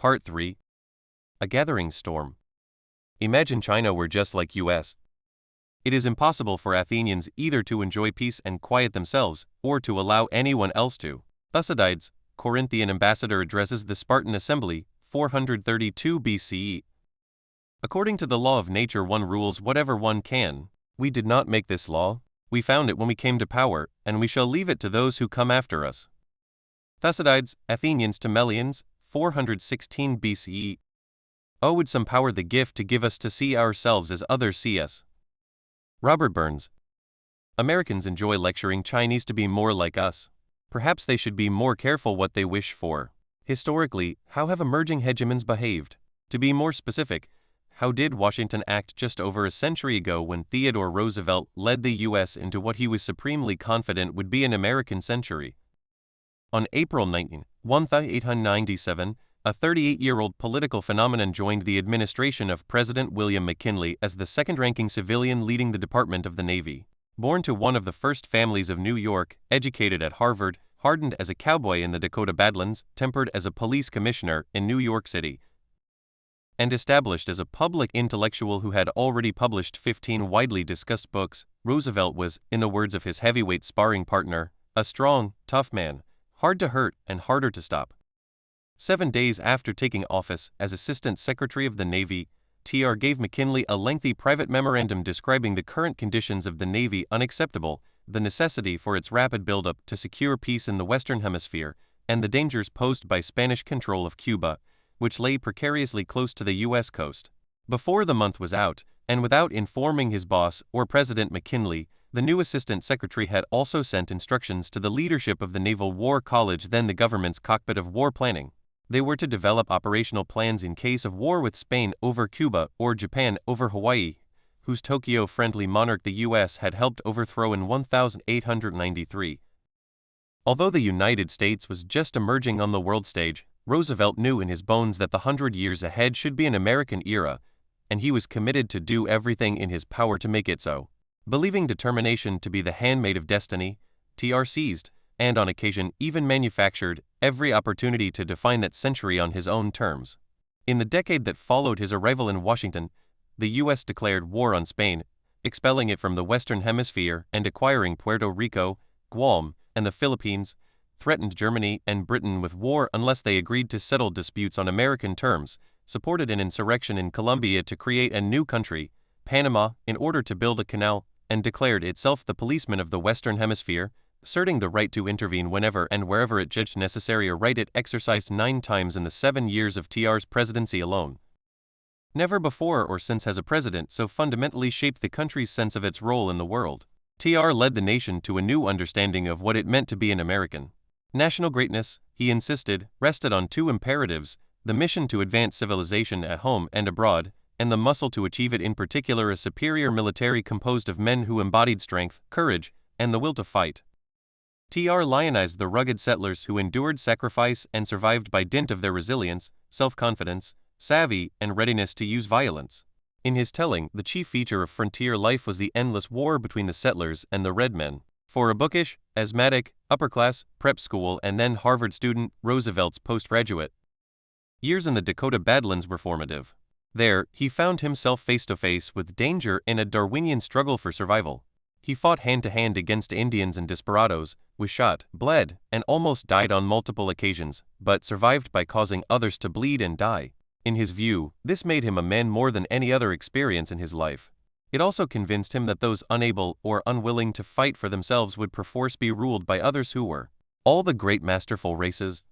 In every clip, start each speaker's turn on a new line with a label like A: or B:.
A: Part 3. A Gathering Storm. Imagine China were just like U.S. It is impossible for Athenians either to enjoy peace and quiet themselves, or to allow anyone else to. Thucydides, Corinthian ambassador, addresses the Spartan assembly, 432 BCE. According to the law of nature, one rules whatever one can. We did not make this law. We found it when we came to power, and we shall leave it to those who come after us. Thucydides, Athenians to Melians, 416 BCE. Oh, would some power the gift to give us to see ourselves as others see us. Robert Burns. Americans enjoy lecturing Chinese to be more like us. Perhaps they should be more careful what they wish for. Historically, how have emerging hegemons behaved? To be more specific, how did Washington act just over a century ago when Theodore Roosevelt led the U.S. into what he was supremely confident would be an American century? On April 19, 1897, a 38-year-old political phenomenon joined the administration of President William McKinley as the second-ranking civilian leading the Department of the Navy. Born to one of the first families of New York, educated at Harvard, hardened as a cowboy in the Dakota Badlands, tempered as a police commissioner in New York City, and established as a public intellectual who had already published 15 widely discussed books, Roosevelt was, in the words of his heavyweight sparring partner, a strong, tough man, hard to hurt and harder to stop. 7 days after taking office as Assistant Secretary of the Navy, TR gave McKinley a lengthy private memorandum describing the current conditions of the Navy unacceptable, the necessity for its rapid buildup to secure peace in the Western Hemisphere, and the dangers posed by Spanish control of Cuba, which lay precariously close to the U.S. coast. Before the month was out, and without informing his boss or President McKinley, the new Assistant Secretary had also sent instructions to the leadership of the Naval War College, then the government's cockpit of war planning. They were to develop operational plans in case of war with Spain over Cuba or Japan over Hawaii, whose Tokyo-friendly monarch the U.S. had helped overthrow in 1893. Although the United States was just emerging on the world stage, Roosevelt knew in his bones that the 100 years ahead should be an American era, and he was committed to do everything in his power to make it so. Believing determination to be the handmaid of destiny, TR seized, and on occasion even manufactured, every opportunity to define that century on his own terms. In the decade that followed his arrival in Washington, the U.S. declared war on Spain, expelling it from the Western Hemisphere and acquiring Puerto Rico, Guam, and the Philippines, threatened Germany and Britain with war unless they agreed to settle disputes on American terms, supported an insurrection in Colombia to create a new country, Panama, in order to build a canal, and declared itself the policeman of the Western Hemisphere, asserting the right to intervene whenever and wherever it judged necessary, a right it exercised 9 times in the 7 years of TR's presidency alone. Never before or since has a president so fundamentally shaped the country's sense of its role in the world. TR led the nation to a new understanding of what it meant to be an American. National greatness, he insisted, rested on 2 imperatives: the mission to advance civilization at home and abroad, and the muscle to achieve it, in particular a superior military composed of men who embodied strength, courage, and the will to fight. TR lionized the rugged settlers who endured sacrifice and survived by dint of their resilience, self-confidence, savvy, and readiness to use violence. In his telling, the chief feature of frontier life was the endless war between the settlers and the red men. For a bookish, asthmatic, upper-class, prep school and then Harvard student, Roosevelt's postgraduate years in the Dakota Badlands were formative. There, he found himself face-to-face with danger in a Darwinian struggle for survival. He fought hand-to-hand against Indians and desperados, was shot, bled, and almost died on multiple occasions, but survived by causing others to bleed and die. In his view, this made him a man more than any other experience in his life. It also convinced him that those unable or unwilling to fight for themselves would perforce be ruled by others who were. All the great masterful races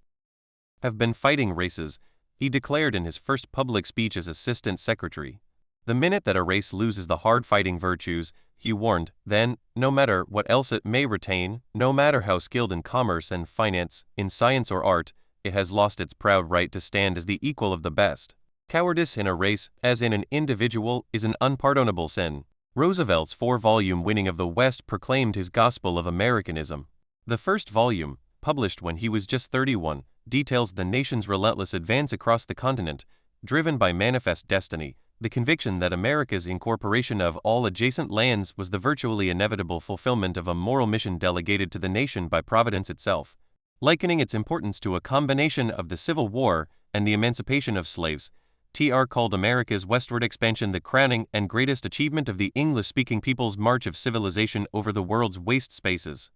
A: have been fighting races, he declared in his first public speech as Assistant Secretary. The minute that a race loses the hard-fighting virtues, he warned, then, no matter what else it may retain, no matter how skilled in commerce and finance, in science or art, it has lost its proud right to stand as the equal of the best. Cowardice in a race, as in an individual, is an unpardonable sin. Roosevelt's 4-volume Winning of the West proclaimed his gospel of Americanism. The first volume, published when he was just 31, details the nation's relentless advance across the continent, driven by manifest destiny, the conviction that America's incorporation of all adjacent lands was the virtually inevitable fulfillment of a moral mission delegated to the nation by Providence itself. Likening its importance to a combination of the Civil War and the emancipation of slaves, TR called America's westward expansion the crowning and greatest achievement of the English-speaking people's march of civilization over the world's waste spaces.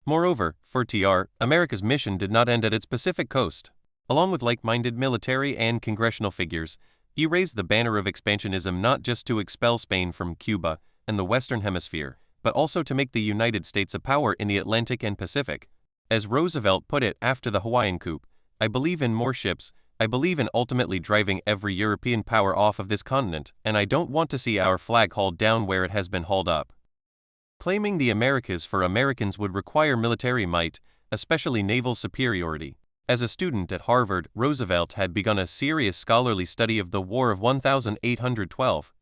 A: Moreover, for TR, America's mission did not end at its Pacific coast. Along with like-minded military and congressional figures, he raised the banner of expansionism not just to expel Spain from Cuba and the Western Hemisphere, but also to make the United States a power in the Atlantic and Pacific. As Roosevelt put it after the Hawaiian coup, "I believe in more ships, I believe in ultimately driving every European power off of this continent, and I don't want to see our flag hauled down where it has been hauled up." Claiming the Americas for Americans would require military might, especially naval superiority. As a student at Harvard, Roosevelt had begun a serious scholarly study of the War of 1812.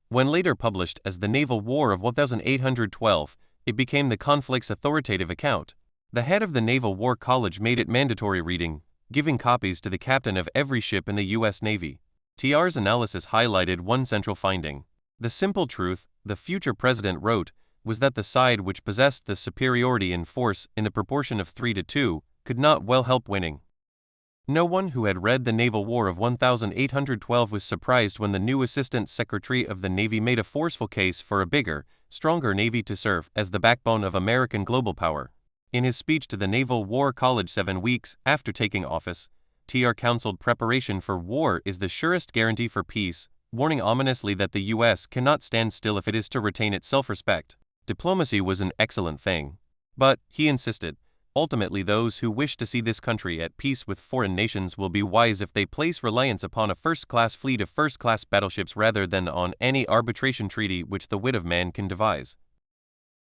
A: When later published as the Naval War of 1812, it became the conflict's authoritative account. The head of the Naval War College made it mandatory reading, giving copies to the captain of every ship in the U.S. Navy. TR's analysis highlighted one central finding. The simple truth, the future president wrote, was that the side which possessed the superiority in force in the proportion of 3-2 could not well help winning. No one who had read the Naval War of 1812 was surprised when the new Assistant Secretary of the Navy made a forceful case for a bigger, stronger Navy to serve as the backbone of American global power. In his speech to the Naval War College 7 weeks after taking office, TR counseled preparation for war is the surest guarantee for peace, warning ominously that the U.S. cannot stand still if it is to retain its self-respect. Diplomacy was an excellent thing. But, he insisted, ultimately those who wish to see this country at peace with foreign nations will be wise if they place reliance upon a first-class fleet of first-class battleships rather than on any arbitration treaty which the wit of man can devise.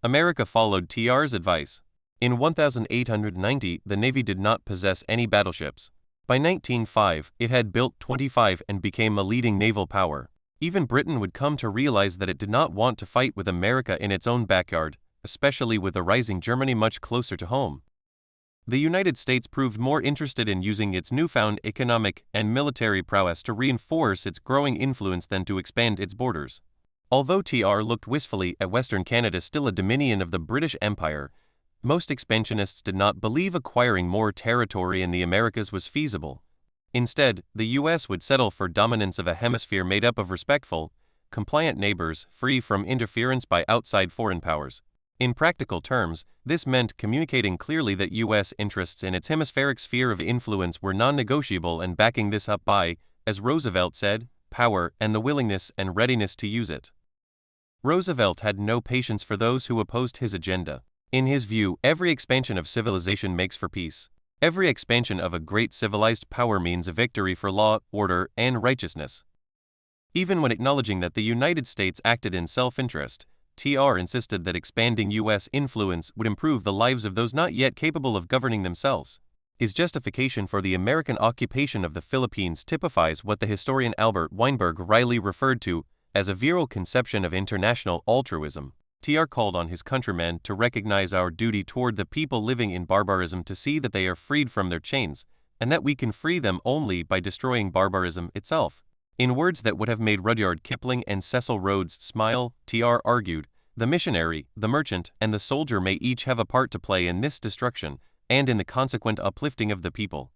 A: America followed TR's advice. In 1890, the Navy did not possess any battleships. By 1905, it had built 25 and became a leading naval power. Even Britain would come to realize that it did not want to fight with America in its own backyard, especially with a rising Germany much closer to home. The United States proved more interested in using its newfound economic and military prowess to reinforce its growing influence than to expand its borders. Although TR looked wistfully at Western Canada, still a dominion of the British Empire, most expansionists did not believe acquiring more territory in the Americas was feasible. Instead, the U.S. would settle for dominance of a hemisphere made up of respectful, compliant neighbors free from interference by outside foreign powers. In practical terms, this meant communicating clearly that U.S. interests in its hemispheric sphere of influence were non-negotiable and backing this up by, as Roosevelt said, power and the willingness and readiness to use it. Roosevelt had no patience for those who opposed his agenda. In his view, every expansion of civilization makes for peace. Every expansion of a great civilized power means a victory for law, order, and righteousness. Even when acknowledging that the United States acted in self-interest, TR insisted that expanding U.S. influence would improve the lives of those not yet capable of governing themselves. His justification for the American occupation of the Philippines typifies what the historian Albert Weinberg wryly referred to as a virile conception of international altruism. TR called on his countrymen to recognize our duty toward the people living in barbarism, to see that they are freed from their chains, and that we can free them only by destroying barbarism itself. In words that would have made Rudyard Kipling and Cecil Rhodes smile, TR argued, the missionary, the merchant, and the soldier may each have a part to play in this destruction, and in the consequent uplifting of the people.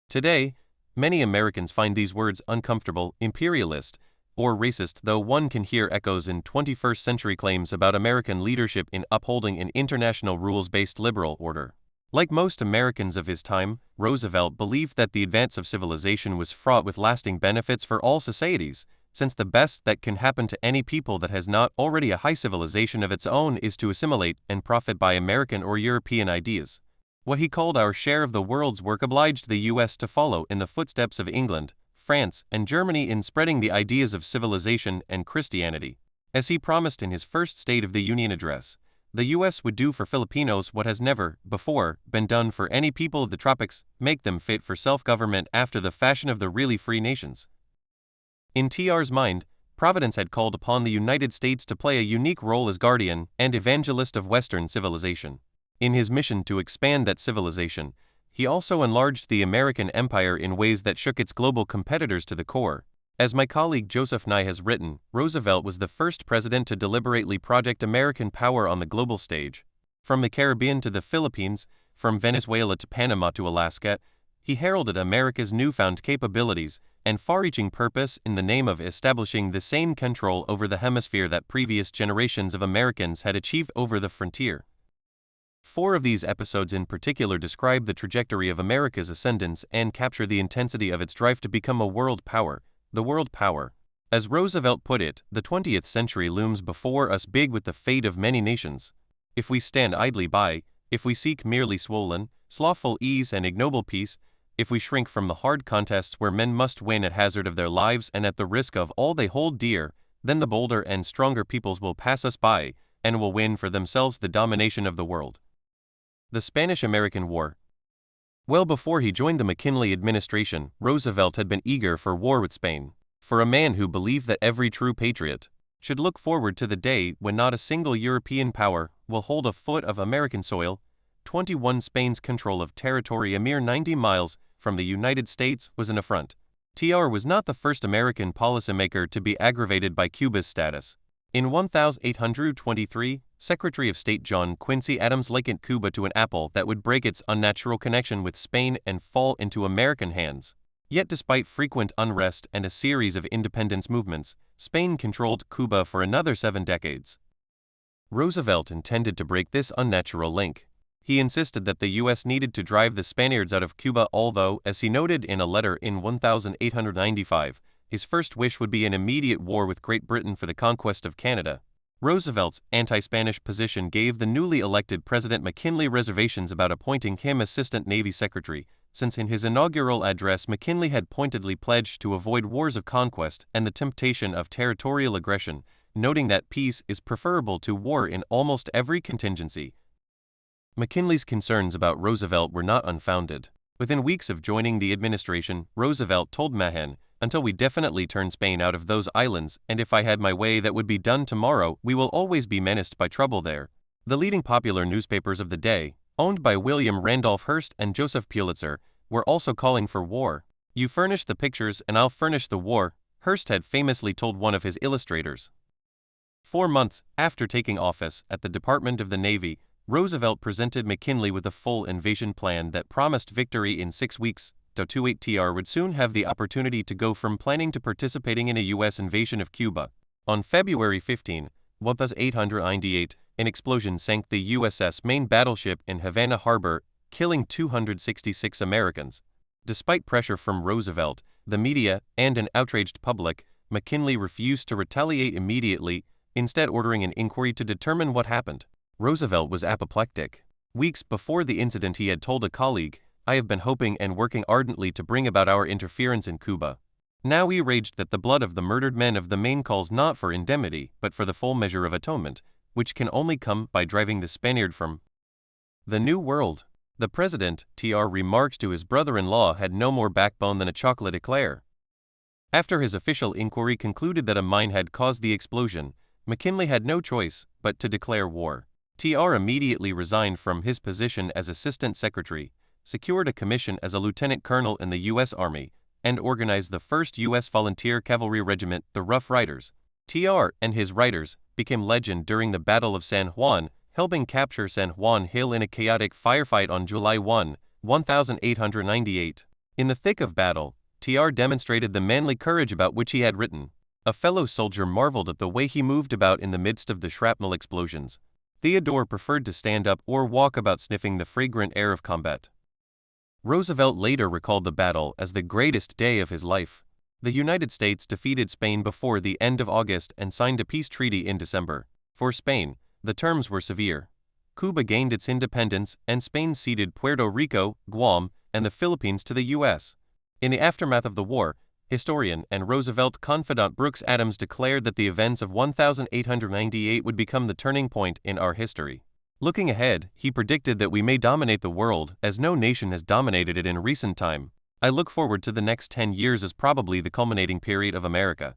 A: Today, many Americans find these words uncomfortable, imperialist, or racist, though one can hear echoes in 21st century claims about American leadership in upholding an international rules-based liberal order. Like most Americans of his time, Roosevelt believed that the advance of civilization was fraught with lasting benefits for all societies, since the best that can happen to any people that has not already a high civilization of its own is to assimilate and profit by American or European ideas. What he called our share of the world's work obliged the U.S. to follow in the footsteps of England, France, and Germany in spreading the ideas of civilization and Christianity. As he promised in his first State of the Union address, the U.S. would do for Filipinos what has never, before, been done for any people of the tropics, make them fit for self-government after the fashion of the really free nations. In TR's mind, Providence had called upon the United States to play a unique role as guardian and evangelist of Western civilization. In his mission to expand that civilization, he also enlarged the American empire in ways that shook its global competitors to the core. As my colleague Joseph Nye has written, Roosevelt was the first president to deliberately project American power on the global stage. From the Caribbean to the Philippines, from Venezuela to Panama to Alaska, he heralded America's newfound capabilities and far-reaching purpose in the name of establishing the same control over the hemisphere that previous generations of Americans had achieved over the frontier. 4 of these episodes in particular describe the trajectory of America's ascendance and capture the intensity of its drive to become a world power, the world power. As Roosevelt put it, the 20th century looms before us big with the fate of many nations. If we stand idly by, if we seek merely swollen, slothful ease and ignoble peace, if we shrink from the hard contests where men must win at hazard of their lives and at the risk of all they hold dear, then the bolder and stronger peoples will pass us by, and will win for themselves the domination of the world. The Spanish-American War. Well before he joined the McKinley administration, Roosevelt had been eager for war with Spain. For a man who believed that every true patriot should look forward to the day when not a single European power will hold a foot of American soil, 21 Spain's control of territory a mere 90 miles from the United States was an affront. TR was not the first American policymaker to be aggravated by Cuba's status. In 1823, Secretary of State John Quincy Adams likened Cuba to an apple that would break its unnatural connection with Spain and fall into American hands. Yet despite frequent unrest and a series of independence movements, Spain controlled Cuba for another 7 decades. Roosevelt intended to break this unnatural link. He insisted that the U.S. needed to drive the Spaniards out of Cuba, although, as he noted in a letter in 1895, his first wish would be an immediate war with Great Britain for the conquest of Canada. Roosevelt's anti-Spanish position gave the newly elected President McKinley reservations about appointing him Assistant Navy Secretary, since in his inaugural address McKinley had pointedly pledged to avoid wars of conquest and the temptation of territorial aggression, noting that peace is preferable to war in almost every contingency. McKinley's concerns about Roosevelt were not unfounded. Within weeks of joining the administration, Roosevelt told Mahan, "Until we definitely turn Spain out of those islands, and if I had my way that would be done tomorrow, we will always be menaced by trouble there." The leading popular newspapers of the day, owned by William Randolph Hearst and Joseph Pulitzer, were also calling for war. "You furnish the pictures and I'll furnish the war," Hearst had famously told one of his illustrators. 4 months after taking office at the Department of the Navy, Roosevelt presented McKinley with a full invasion plan that promised victory in 6 weeks. 28TR would soon have the opportunity to go from planning to participating in a U.S. invasion of Cuba. On February 15, 1898, an explosion sank the USS Maine battleship in Havana Harbor, killing 266 Americans. Despite pressure from Roosevelt, the media, and an outraged public, McKinley refused to retaliate immediately, instead ordering an inquiry to determine what happened. Roosevelt was apoplectic. Weeks before the incident he had told a colleague, "I have been hoping and working ardently to bring about our interference in Cuba." Now he raged that the blood of the murdered men of the Maine calls not for indemnity, but for the full measure of atonement, which can only come by driving the Spaniard from the New World. The president, TR remarked to his brother-in-law, had no more backbone than a chocolate eclair. After his official inquiry concluded that a mine had caused the explosion, McKinley had no choice but to declare war. TR immediately resigned from his position as assistant secretary, secured a commission as a lieutenant colonel in the U.S. Army, and organized the first U.S. volunteer cavalry regiment, the Rough Riders. TR and his riders became legend during the Battle of San Juan, helping capture San Juan Hill in a chaotic firefight on July 1, 1898. In the thick of battle, TR demonstrated the manly courage about which he had written. A fellow soldier marveled at the way he moved about in the midst of the shrapnel explosions. Theodore preferred to stand up or walk about sniffing the fragrant air of combat. Roosevelt later recalled the battle as the greatest day of his life. The United States defeated Spain before the end of August and signed a peace treaty in December. For Spain, the terms were severe. Cuba gained its independence, and Spain ceded Puerto Rico, Guam, and the Philippines to the U.S. In the aftermath of the war, historian and Roosevelt confidant Brooks Adams declared that the events of 1898 would become the turning point in our history. Looking ahead, he predicted that we may dominate the world as no nation has dominated it in recent time. "I look forward to the next 10 years as probably the culminating period of America."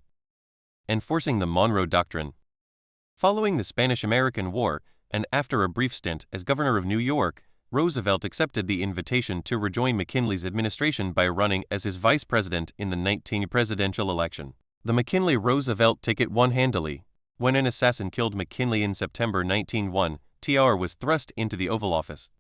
A: Enforcing the Monroe Doctrine. Following the Spanish-American War, and after a brief stint as governor of New York, Roosevelt accepted the invitation to rejoin McKinley's administration by running as his vice president in the 19th presidential election. The McKinley-Roosevelt ticket won handily. When an assassin killed McKinley in September 1901, TR was thrust into the Oval Office.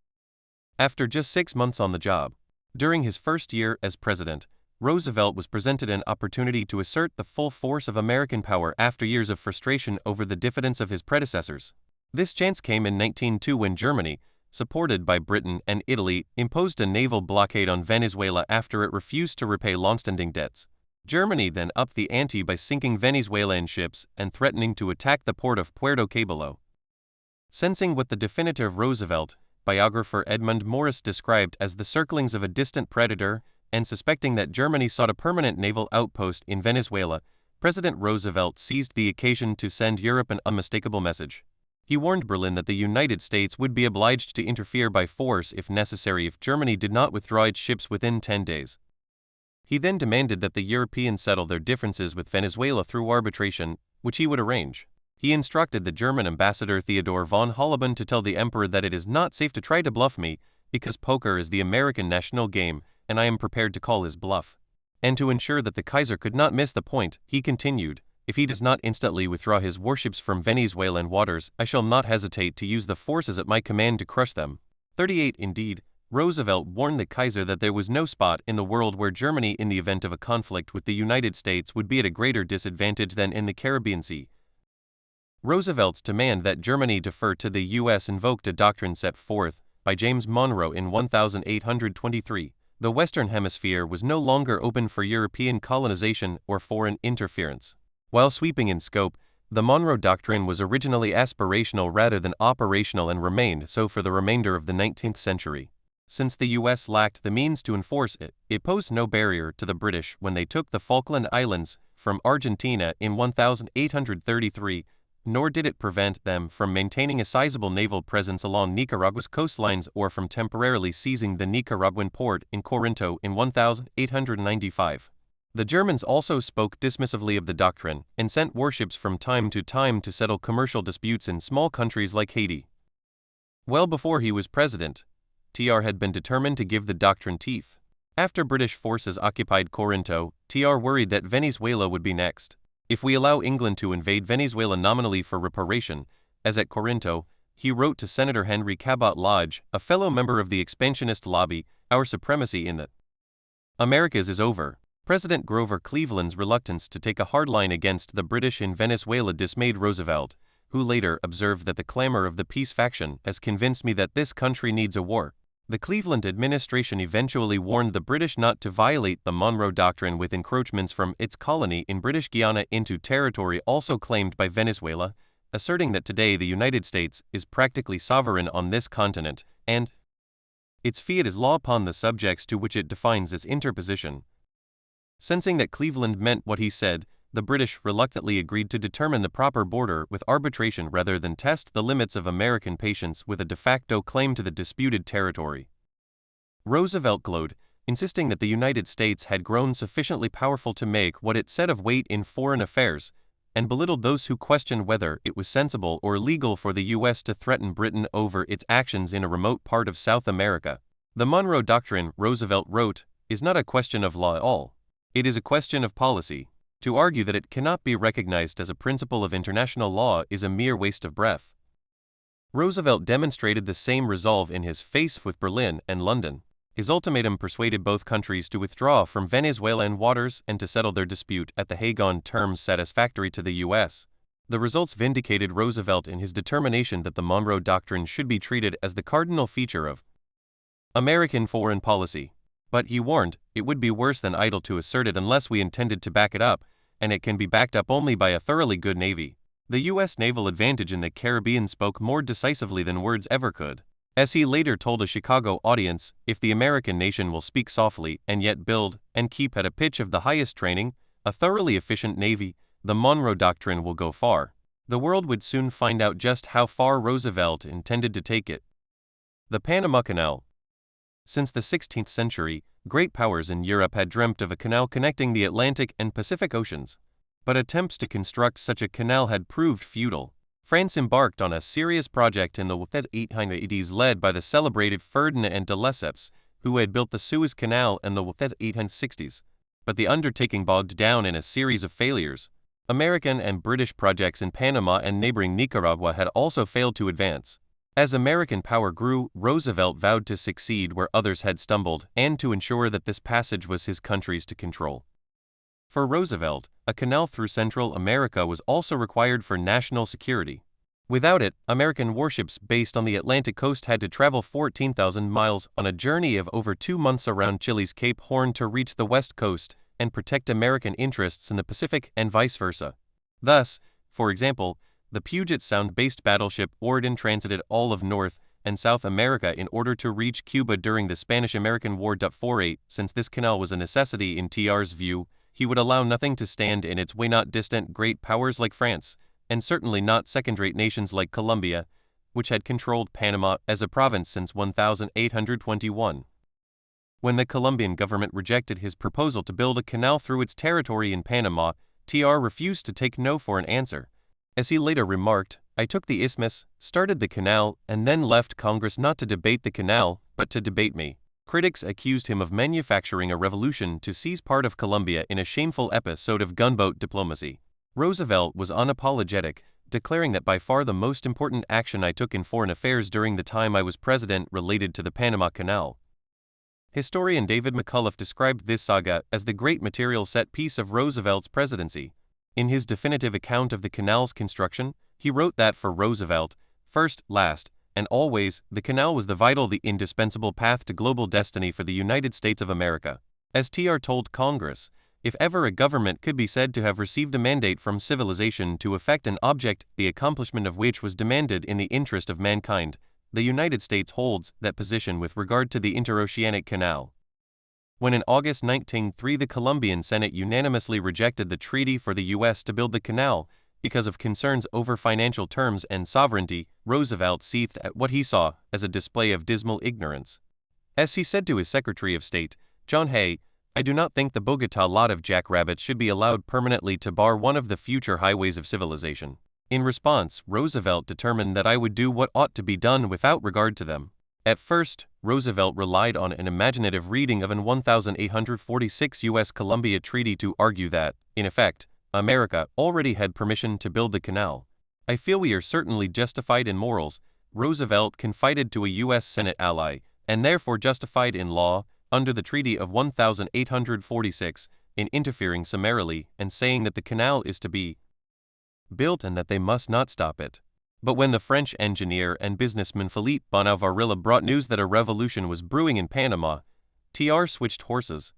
A: After just 6 months on the job, During his first year as president, Roosevelt was presented an opportunity to assert the full force of American power after years of frustration over the diffidence of his predecessors. This chance came in 1902 when Germany, supported by Britain and Italy, imposed a naval blockade on Venezuela after it refused to repay longstanding debts. Germany then upped the ante by sinking Venezuelan ships and threatening to attack the port of Puerto Cabello. Sensing what the definitive Roosevelt, biographer Edmund Morris described as the circlings of a distant predator, and suspecting that Germany sought a permanent naval outpost in Venezuela, President Roosevelt seized the occasion to send Europe an unmistakable message. He warned Berlin that the United States would be obliged to interfere by force if necessary if Germany did not withdraw its ships within 10 days. He then demanded that the Europeans settle their differences with Venezuela through arbitration, which he would arrange. He instructed the German ambassador Theodor von Holleben to tell the emperor that it is not safe to try to bluff me, because poker is the American national game, and I am prepared to call his bluff. And to ensure that the Kaiser could not miss the point, he continued, if he does not instantly withdraw his warships from Venezuelan waters, I shall not hesitate to use the forces at my command to crush them. 38 Indeed, Roosevelt warned the Kaiser that there was no spot in the world where Germany in the event of a conflict with the United States would be at a greater disadvantage than in the Caribbean Sea. Roosevelt's demand that Germany defer to the U.S. invoked a doctrine set forth by James Monroe in 1823. The Western Hemisphere was no longer open for European colonization or foreign interference. While sweeping in scope, the Monroe Doctrine was originally aspirational rather than operational and remained so for the remainder of the 19th century. Since the U.S. lacked the means to enforce it, it posed no barrier to the British when they took the Falkland Islands from Argentina in 1833, nor did it prevent them from maintaining a sizable naval presence along Nicaragua's coastlines or from temporarily seizing the Nicaraguan port in Corinto in 1895. The Germans also spoke dismissively of the doctrine and sent warships from time to settle commercial disputes in small countries like Haiti. Well before he was president, TR had been determined to give the doctrine teeth. After British forces occupied Corinto, TR worried that Venezuela would be next. If we allow England to invade Venezuela nominally for reparation, as at Corinto, he wrote to Senator Henry Cabot Lodge, a fellow member of the expansionist lobby, our supremacy in the Americas is over. President Grover Cleveland's reluctance to take a hard line against the British in Venezuela dismayed Roosevelt, who later observed that the clamor of the peace faction has convinced me that this country needs a war. The Cleveland administration eventually warned the British not to violate the Monroe Doctrine with encroachments from its colony in British Guiana into territory also claimed by Venezuela, asserting that today the United States is practically sovereign on this continent, and its fiat is law upon the subjects to which it defines its interposition. Sensing that Cleveland meant what he said, the British reluctantly agreed to determine the proper border with arbitration rather than test the limits of American patience with a de facto claim to the disputed territory. Roosevelt glowed, insisting that the United States had grown sufficiently powerful to make what it said of weight in foreign affairs, and belittled those who questioned whether it was sensible or legal for the U.S. to threaten Britain over its actions in a remote part of South America. The Monroe Doctrine, Roosevelt wrote, is not a question of law at all. It is a question of policy. To argue that it cannot be recognized as a principle of international law is a mere waste of breath. Roosevelt demonstrated the same resolve in his face with Berlin and London. His ultimatum persuaded both countries to withdraw from Venezuelan waters and to settle their dispute at The Hague on terms satisfactory to the U.S. The results vindicated Roosevelt in his determination that the Monroe Doctrine should be treated as the cardinal feature of American foreign policy. But he warned, it would be worse than idle to assert it unless we intended to back it up, and it can be backed up only by a thoroughly good navy. The U.S. naval advantage in the Caribbean spoke more decisively than words ever could. As he later told a Chicago audience, if the American nation will speak softly and yet build and keep at a pitch of the highest training, a thoroughly efficient navy, the Monroe Doctrine will go far. The world would soon find out just how far Roosevelt intended to take it. The Panama Canal. Since the 16th century, great powers in Europe had dreamt of a canal connecting the Atlantic and Pacific Oceans. But attempts to construct such a canal had proved futile. France embarked on a serious project in the 1880s led by the celebrated Ferdinand de Lesseps, who had built the Suez Canal in the 1860s. But the undertaking bogged down in a series of failures. American and British projects in Panama and neighboring Nicaragua had also failed to advance. As American power grew, Roosevelt vowed to succeed where others had stumbled and to ensure that this passage was his country's to control. For Roosevelt, a canal through Central America was also required for national security. Without it, American warships based on the Atlantic coast had to travel 14,000 miles on a journey of over 2 months around Chile's Cape Horn to reach the west coast and protect American interests in the Pacific and vice versa. Thus, for example, the Puget Sound-based battleship Orden transited all of North and South America in order to reach Cuba during the Spanish-American War. 48. Since this canal was a necessity in TR's view, he would allow nothing to stand in its way, not distant great powers like France, and certainly not second-rate nations like Colombia, which had controlled Panama as a province since 1821. When the Colombian government rejected his proposal to build a canal through its territory in Panama, TR refused to take no for an answer. As he later remarked, "I took the isthmus, started the canal, and then left Congress not to debate the canal, but to debate me." Critics accused him of manufacturing a revolution to seize part of Colombia in a shameful episode of gunboat diplomacy. Roosevelt was unapologetic, declaring that by far the most important action I took in foreign affairs during the time I was president related to the Panama Canal. Historian David McCullough described this saga as the great material set piece of Roosevelt's presidency. In his definitive account of the canal's construction, he wrote that for Roosevelt, first, last, and always, the canal was the vital, the indispensable path to global destiny for the United States of America. As TR told Congress, if ever a government could be said to have received a mandate from civilization to effect an object, the accomplishment of which was demanded in the interest of mankind, the United States holds that position with regard to the Interoceanic Canal. When in August 1903 the Colombian Senate unanimously rejected the treaty for the U.S. to build the canal, because of concerns over financial terms and sovereignty, Roosevelt seethed at what he saw as a display of dismal ignorance. As he said to his Secretary of State, John Hay, "I do not think the Bogota lot of jackrabbits should be allowed permanently to bar one of the future highways of civilization." In response, Roosevelt determined that I would do what ought to be done without regard to them. At first, Roosevelt relied on an imaginative reading of an 1846 U.S. Columbia Treaty to argue that, in effect, America already had permission to build the canal. "I feel we are certainly justified in morals," Roosevelt confided to a U.S. Senate ally, "and therefore justified in law, under the Treaty of 1846, in interfering summarily and saying that the canal is to be built and that they must not stop it." But when the French engineer and businessman Philippe Bonnevarilla brought news that a revolution was brewing in Panama, TR switched horses.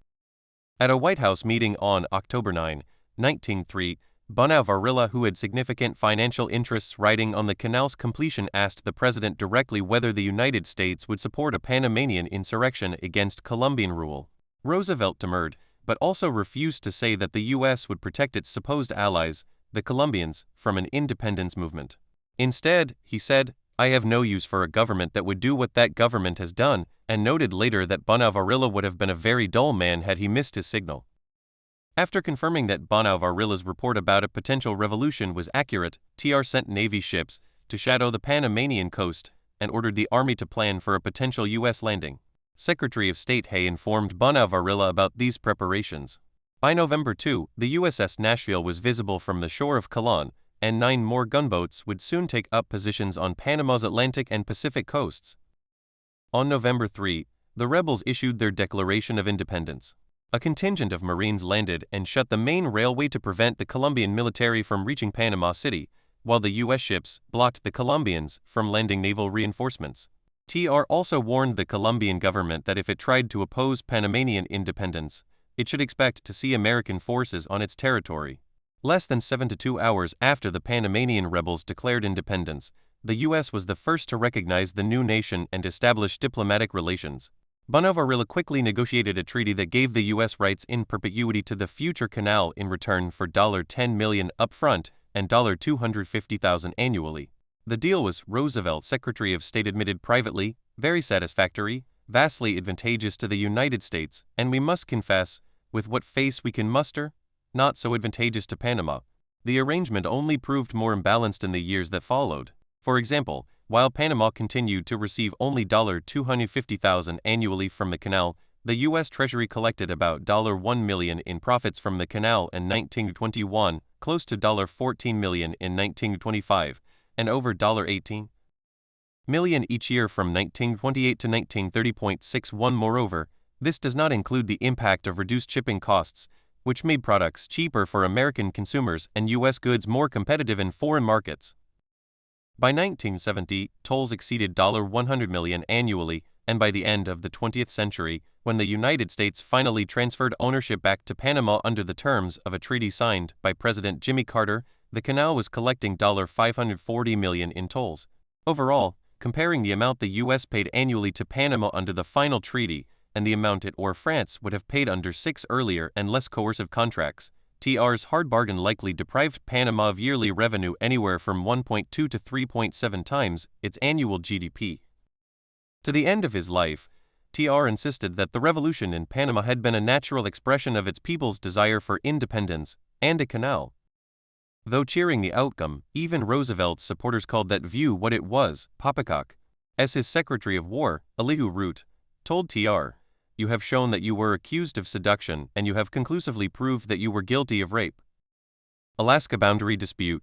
A: At a White House meeting on October 9, 1903, Bonnevarilla, who had significant financial interests riding on the canal's completion, asked the president directly whether the United States would support a Panamanian insurrection against Colombian rule. Roosevelt demurred, but also refused to say that the U.S. would protect its supposed allies, the Colombians, from an independence movement. Instead, he said, "I have no use for a government that would do what that government has done," and noted later that Bonnevarilla would have been a very dull man had he missed his signal. After confirming that Bonnevarilla's report about a potential revolution was accurate, TR sent Navy ships to shadow the Panamanian coast and ordered the Army to plan for a potential U.S. landing. Secretary of State Hay informed Bonnevarilla about these preparations. By November 2, the USS Nashville was visible from the shore of Colon, and 9 more gunboats would soon take up positions on Panama's Atlantic and Pacific coasts. On November 3, the rebels issued their Declaration of Independence. A contingent of Marines landed and shut the main railway to prevent the Colombian military from reaching Panama City, while the U.S. ships blocked the Colombians from landing naval reinforcements. TR also warned the Colombian government that if it tried to oppose Panamanian independence, it should expect to see American forces on its territory. Less than 72 hours after the Panamanian rebels declared independence, the U.S. was the first to recognize the new nation and establish diplomatic relations. Bonnevarilla quickly negotiated a treaty that gave the U.S. rights in perpetuity to the future canal in return for $10 million upfront and $250,000 annually. The deal was, Roosevelt, Secretary of State, admitted privately, very satisfactory, vastly advantageous to the United States, and we must confess, with what face we can muster, not so advantageous to Panama. The arrangement only proved more imbalanced in the years that followed. For example, while Panama continued to receive only $250,000 annually from the canal, the U.S. Treasury collected about $1 million in profits from the canal in 1921, close to $14 million in 1925, and over $18 million each year from 1928 to 1930.61. Moreover, this does not include the impact of reduced shipping costs, which made products cheaper for American consumers and U.S. goods more competitive in foreign markets. By 1970, tolls exceeded $100 million annually, and by the end of the 20th century, when the United States finally transferred ownership back to Panama under the terms of a treaty signed by President Jimmy Carter, the canal was collecting $540 million in tolls. Overall, comparing the amount the U.S. paid annually to Panama under the final treaty and the amount it or France would have paid under 6 earlier and less coercive contracts, TR's hard bargain likely deprived Panama of yearly revenue anywhere from 1.2 to 3.7 times its annual GDP. To the end of his life, TR insisted that the revolution in Panama had been a natural expression of its people's desire for independence and a canal. Though cheering the outcome, even Roosevelt's supporters called that view what it was, poppycock. As his Secretary of War, Elihu Root told TR, "You have shown that you were accused of seduction and you have conclusively proved that you were guilty of rape." Alaska boundary dispute.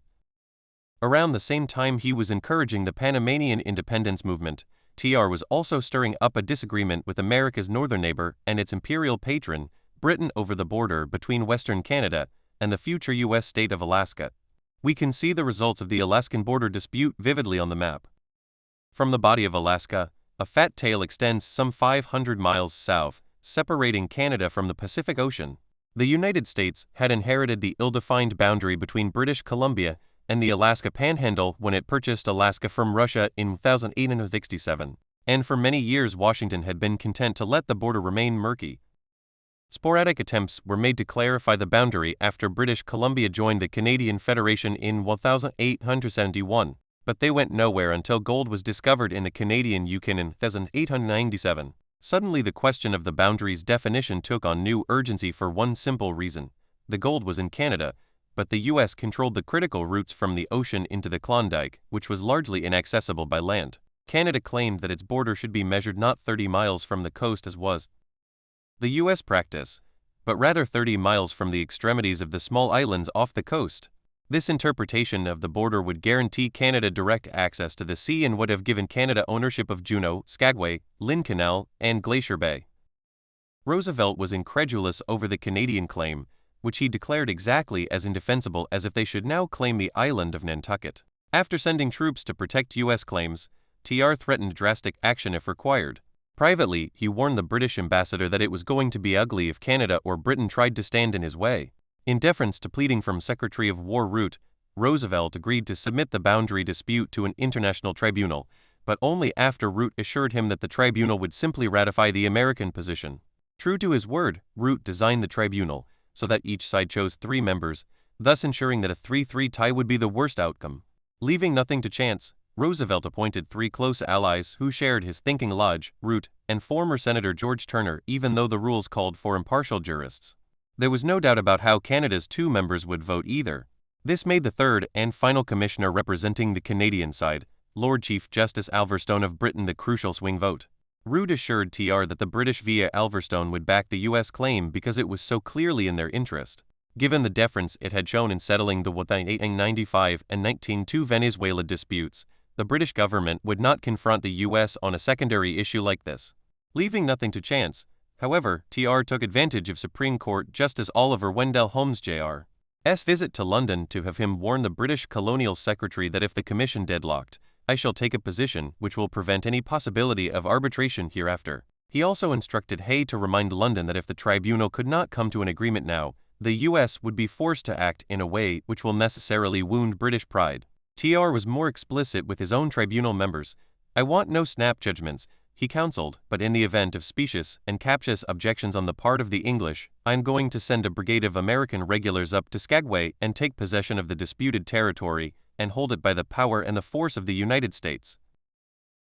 A: Around the same time he was encouraging the Panamanian independence movement, TR was also stirring up a disagreement with America's northern neighbor and its imperial patron, Britain, over the border between Western Canada and the future U.S. state of Alaska. We can see the results of the Alaskan border dispute vividly on the map. From the body of Alaska, a fat tail extends some 500 miles south, separating Canada from the Pacific Ocean. The United States had inherited the ill-defined boundary between British Columbia and the Alaska Panhandle when it purchased Alaska from Russia in 1867, and for many years Washington had been content to let the border remain murky. Sporadic attempts were made to clarify the boundary after British Columbia joined the Canadian Federation in 1871, but they went nowhere until gold was discovered in the Canadian Yukon in 1897. Suddenly the question of the boundary's definition took on new urgency for one simple reason: the gold was in Canada, but the U.S. controlled the critical routes from the ocean into the Klondike, which was largely inaccessible by land. Canada claimed that its border should be measured not 30 miles from the coast as was the U.S. practice, but rather 30 miles from the extremities of the small islands off the coast. This interpretation of the border would guarantee Canada direct access to the sea and would have given Canada ownership of Juneau, Skagway, Lynn Canal, and Glacier Bay. Roosevelt was incredulous over the Canadian claim, which he declared exactly as indefensible as if they should now claim the island of Nantucket. After sending troops to protect U.S. claims, TR threatened drastic action if required. Privately, he warned the British ambassador that it was going to be ugly if Canada or Britain tried to stand in his way. In deference to pleading from Secretary of War Root, Roosevelt agreed to submit the boundary dispute to an international tribunal, but only after Root assured him that the tribunal would simply ratify the American position. True to his word, Root designed the tribunal so that each side chose 3 members, thus ensuring that a 3-3 tie would be the worst outcome. Leaving nothing to chance, Roosevelt appointed 3 close allies who shared his thinking: Lodge, Root, and former Senator George Turner, even though the rules called for impartial jurists. There was no doubt about how Canada's 2 members would vote either. This made the third and final commissioner representing the Canadian side, Lord Chief Justice Alverstone of Britain, the crucial swing vote. Root assured TR that the British via Alverstone would back the U.S. claim because it was so clearly in their interest. Given the deference it had shown in settling the 1895 and 1902 Venezuela disputes, the British government would not confront the U.S. on a secondary issue like this. Leaving nothing to chance, however, TR took advantage of Supreme Court Justice Oliver Wendell Holmes Jr.'s visit to London to have him warn the British colonial secretary that if the commission deadlocked, "I shall take a position which will prevent any possibility of arbitration hereafter." He also instructed Hay to remind London that if the tribunal could not come to an agreement now, the U.S. would be forced to act in a way which will necessarily wound British pride. TR was more explicit with his own tribunal members. "I want no snap judgments," he counseled, "but in the event of specious and captious objections on the part of the English, I am going to send a brigade of American regulars up to Skagway and take possession of the disputed territory and hold it by the power and the force of the United States."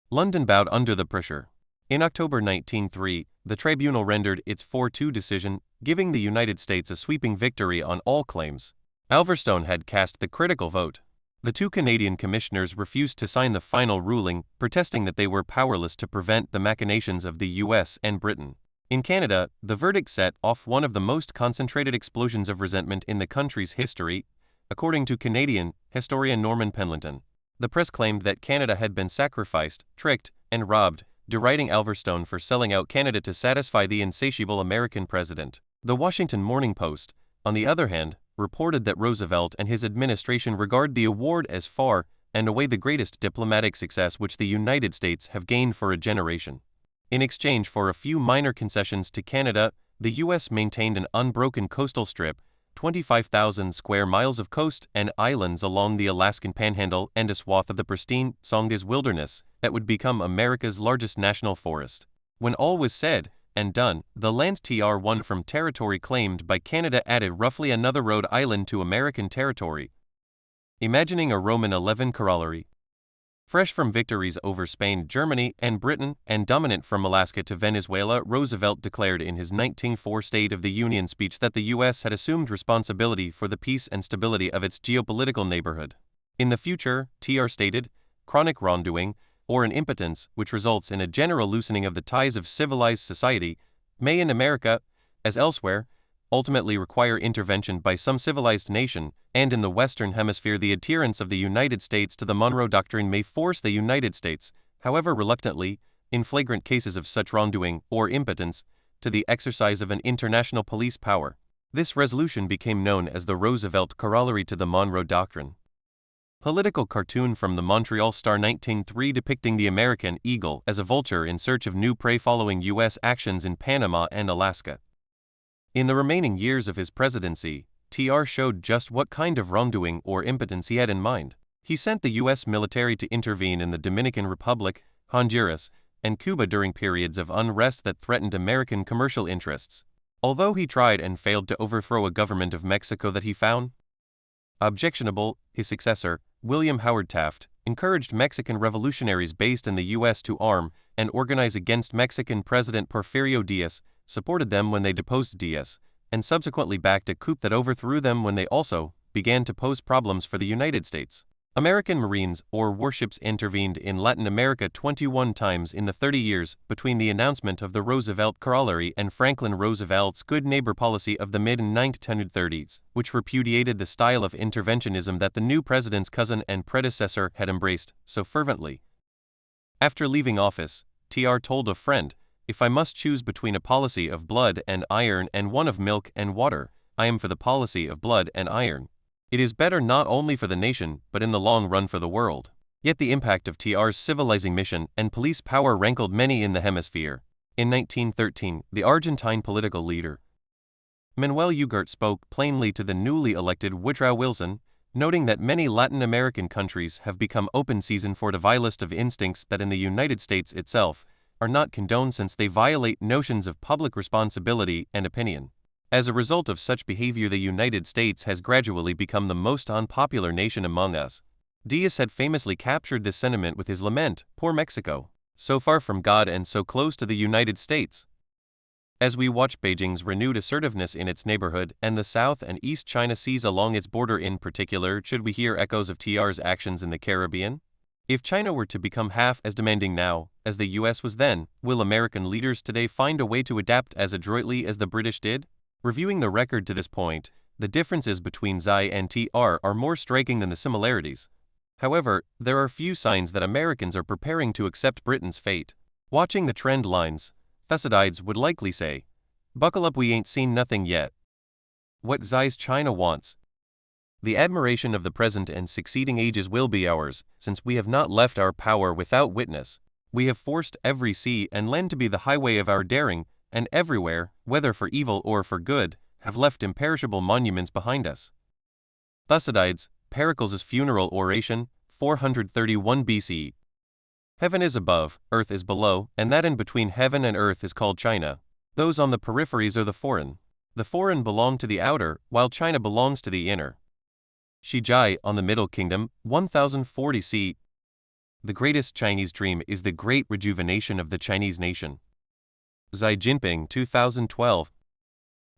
A: London bowed under the pressure. In October 1903, the tribunal rendered its 4-2 decision, giving the United States a sweeping victory on all claims. Alverstone had cast the critical vote. The 2 Canadian commissioners refused to sign the final ruling, protesting that they were powerless to prevent the machinations of the U.S. and Britain. In Canada, the verdict set off one of the most concentrated explosions of resentment in the country's history, according to Canadian historian Norman Pendleton. The press claimed that Canada had been sacrificed, tricked, and robbed, deriding Alverstone for selling out Canada to satisfy the insatiable American president. The Washington Morning Post, on the other hand, reported that Roosevelt and his administration regard the award as far and away the greatest diplomatic success which the United States have gained for a generation. In exchange for a few minor concessions to Canada, the U.S. maintained an unbroken coastal strip, 25,000 square miles of coast and islands along the Alaskan Panhandle, and a swath of the pristine Songdes wilderness that would become America's largest national forest. When all was said and done, the land TR won from territory claimed by Canada added roughly another Rhode Island to American territory. Imagining a Roman XI corollary. Fresh from victories over Spain, Germany, and Britain, and dominant from Alaska to Venezuela, Roosevelt declared in his 1904 State of the Union speech that the U.S. had assumed responsibility for the peace and stability of its geopolitical neighborhood. In the future, TR stated, chronic wrongdoing, or an impotence which results in a general loosening of the ties of civilized society, may in America, as elsewhere, ultimately require intervention by some civilized nation, and in the Western Hemisphere the adherence of the United States to the Monroe Doctrine may force the United States, however reluctantly, in flagrant cases of such wrongdoing or impotence, to the exercise of an international police power. This resolution became known as the Roosevelt Corollary to the Monroe Doctrine. Political cartoon from the Montreal Star 1903 depicting the American eagle as a vulture in search of new prey following U.S. actions in Panama and Alaska. In the remaining years of his presidency, TR showed just what kind of wrongdoing or impotence he had in mind. He sent the U.S. military to intervene in the Dominican Republic, Honduras, and Cuba during periods of unrest that threatened American commercial interests. Although he tried and failed to overthrow a government of Mexico that he found objectionable, his successor, William Howard Taft, encouraged Mexican revolutionaries based in the U.S. to arm and organize against Mexican President Porfirio Diaz, supported them when they deposed Diaz, and subsequently backed a coup that overthrew them when they also began to pose problems for the United States. American Marines or warships intervened in Latin America 21 times in the 30 years between the announcement of the Roosevelt Corollary and Franklin Roosevelt's good neighbor policy of the mid-1930s, which repudiated the style of interventionism that the new president's cousin and predecessor had embraced so fervently. After leaving office, TR told a friend, "If I must choose between a policy of blood and iron and one of milk and water, I am for the policy of blood and iron. It is better not only for the nation, but in the long run for the world." Yet the impact of TR's civilizing mission and police power rankled many in the hemisphere. In 1913, the Argentine political leader, Manuel Ugarte, spoke plainly to the newly elected Woodrow Wilson, noting that many Latin American countries have become open season for the vilest of instincts that in the United States itself are not condoned since they violate notions of public responsibility and opinion. As a result of such behavior, the United States has gradually become the most unpopular nation among us. Diaz had famously captured this sentiment with his lament, "Poor Mexico, so far from God and so close to the United States." As we watch Beijing's renewed assertiveness in its neighborhood and the South and East China Seas along its border in particular, should we hear echoes of TR's actions in the Caribbean? If China were to become half as demanding now as the U.S. was then, will American leaders today find a way to adapt as adroitly as the British did? Reviewing the record to this point, the differences between Xi and TR are more striking than the similarities. However, there are few signs that Americans are preparing to accept Britain's fate. Watching the trend lines, Thucydides would likely say, "Buckle up, we ain't seen nothing yet." What Xi's China wants. The admiration of the present and succeeding ages will be ours, since we have not left our power without witness. We have forced every sea and land to be the highway of our daring, and everywhere, whether for evil or for good, have left imperishable monuments behind us. Thucydides, Pericles' funeral oration, 431 BC. Heaven is above, earth is below, and that in between heaven and earth is called China. Those on the peripheries are the foreign. The foreign belong to the outer, while China belongs to the inner. Shijai on the Middle Kingdom, 1040 C. The greatest Chinese dream is the great rejuvenation of the Chinese nation. Xi Jinping, 2012.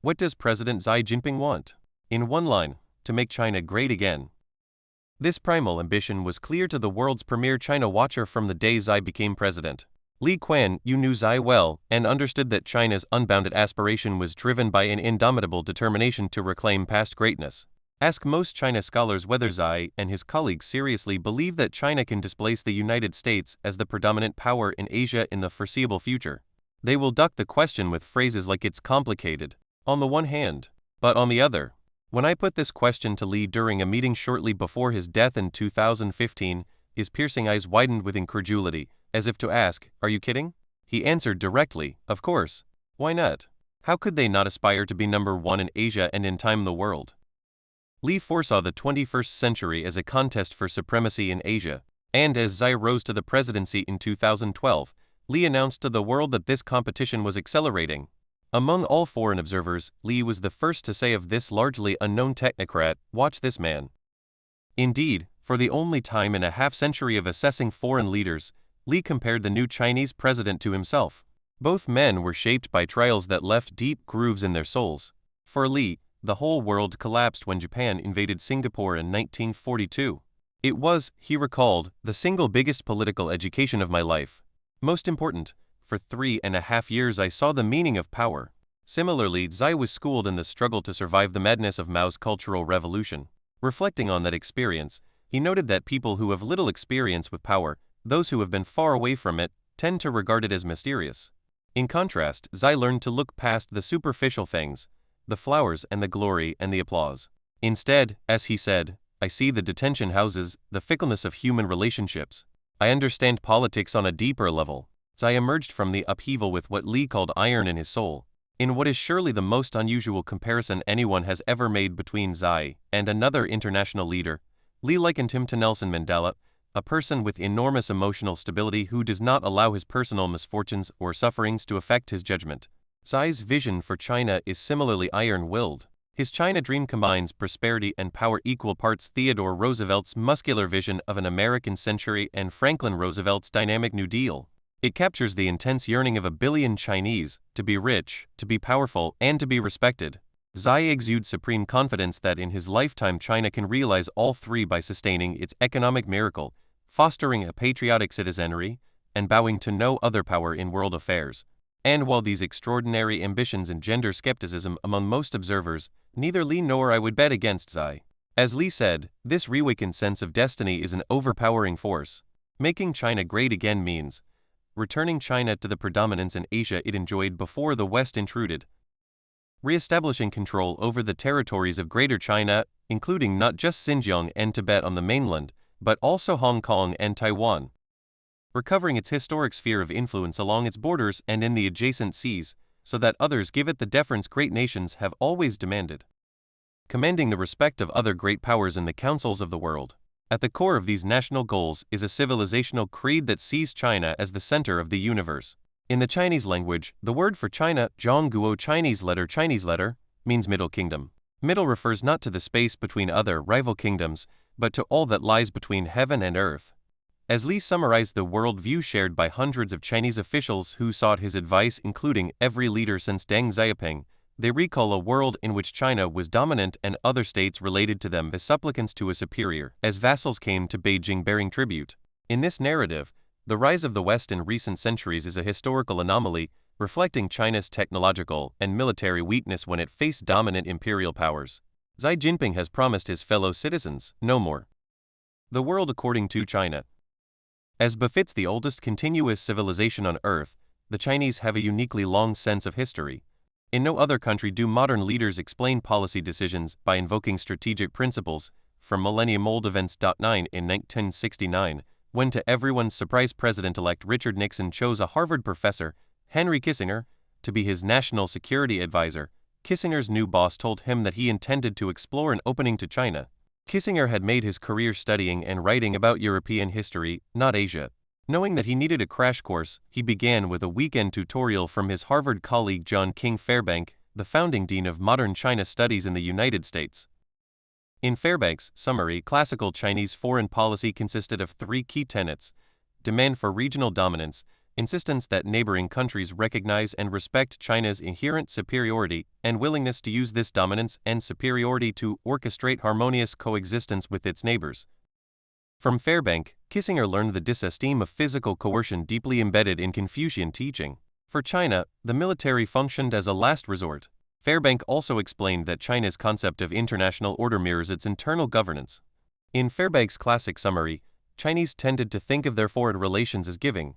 A: What does President Xi Jinping want? In one line, to make China great again. This primal ambition was clear to the world's premier China watcher from the day Xi became president. Li Kuan Yu knew Xi well and understood that China's unbounded aspiration was driven by an indomitable determination to reclaim past greatness. Ask most China scholars whether Xi and his colleagues seriously believe that China can displace the United States as the predominant power in Asia in the foreseeable future. They will duck the question with phrases like "it's complicated," on the one hand, but on the other. When I put this question to Li during a meeting shortly before his death in 2015, his piercing eyes widened with incredulity, as if to ask, "Are you kidding?" He answered directly, "Of course. Why not? How could they not aspire to be number one in Asia and in time the world?" Li foresaw the 21st century as a contest for supremacy in Asia, and as Xi rose to the presidency in 2012, Li announced to the world that this competition was accelerating. Among all foreign observers, Li was the first to say of this largely unknown technocrat, "Watch this man." Indeed, for the only time in a half-century of assessing foreign leaders, Li compared the new Chinese president to himself. Both men were shaped by trials that left deep grooves in their souls. For Li, the whole world collapsed when Japan invaded Singapore in 1942. It was, he recalled, the single biggest political education of my life. Most important, for 3.5 years I saw the meaning of power. Similarly, Xi was schooled in the struggle to survive the madness of Mao's Cultural Revolution. Reflecting on that experience, he noted that people who have little experience with power, those who have been far away from it, tend to regard it as mysterious. In contrast, Xi learned to look past the superficial things, the flowers and the glory and the applause. Instead, as he said, "I see the detention houses, the fickleness of human relationships. I understand politics on a deeper level." Xi emerged from the upheaval with what Li called iron in his soul. In what is surely the most unusual comparison anyone has ever made between Xi and another international leader, Li likened him to Nelson Mandela, a person with enormous emotional stability who does not allow his personal misfortunes or sufferings to affect his judgment. Xi's vision for China is similarly iron-willed. His China dream combines prosperity and power equal parts Theodore Roosevelt's muscular vision of an American century and Franklin Roosevelt's dynamic New Deal. It captures the intense yearning of a billion Chinese to be rich, to be powerful, and to be respected. Xi exudes supreme confidence that in his lifetime China can realize all three by sustaining its economic miracle, fostering a patriotic citizenry, and bowing to no other power in world affairs. And while these extraordinary ambitions engender skepticism among most observers, neither Li nor I would bet against Xi. As Li said, this reawakened sense of destiny is an overpowering force. Making China great again means returning China to the predominance in Asia it enjoyed before the West intruded, re-establishing control over the territories of Greater China, including not just Xinjiang and Tibet on the mainland, but also Hong Kong and Taiwan, recovering its historic sphere of influence along its borders and in the adjacent seas, so that others give it the deference great nations have always demanded, commanding the respect of other great powers in the councils of the world. At the core of these national goals is a civilizational creed that sees China as the center of the universe. In the Chinese language, the word for China, Zhongguo Chinese letter, means Middle Kingdom. Middle refers not to the space between other rival kingdoms, but to all that lies between heaven and earth. As Li summarized the world view shared by hundreds of Chinese officials who sought his advice, including every leader since Deng Xiaoping, they recall a world in which China was dominant and other states related to them as supplicants to a superior, as vassals came to Beijing bearing tribute. In this narrative, the rise of the West in recent centuries is a historical anomaly, reflecting China's technological and military weakness when it faced dominant imperial powers. Xi Jinping has promised his fellow citizens, no more. The world according to China. As befits the oldest continuous civilization on Earth, the Chinese have a uniquely long sense of history. In no other country do modern leaders explain policy decisions by invoking strategic principles, from Millennium Old Events. 9 in 1969, when to everyone's surprise President-elect Richard Nixon chose a Harvard professor, Henry Kissinger, to be his national security advisor. Kissinger's new boss told him that he intended to explore an opening to China. Kissinger had made his career studying and writing about European history, not Asia. Knowing that he needed a crash course, he began with a weekend tutorial from his Harvard colleague John King Fairbank, the founding dean of modern China studies in the United States. In Fairbank's summary, classical Chinese foreign policy consisted of three key tenets: demand for regional dominance, insistence that neighboring countries recognize and respect China's inherent superiority, and willingness to use this dominance and superiority to orchestrate harmonious coexistence with its neighbors. From Fairbank, Kissinger learned the disesteem of physical coercion deeply embedded in Confucian teaching. For China, the military functioned as a last resort. Fairbank also explained that China's concept of international order mirrors its internal governance. In Fairbank's classic summary, Chinese tended to think of their foreign relations as giving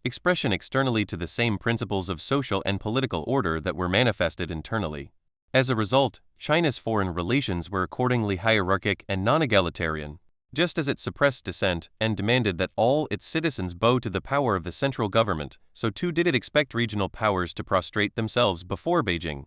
A: expression externally to the same principles of social and political order that were manifested internally. As a result, China's foreign relations were accordingly hierarchic and non-egalitarian. Just as it suppressed dissent and demanded that all its citizens bow to the power of the central government, so too did it expect regional powers to prostrate themselves before Beijing.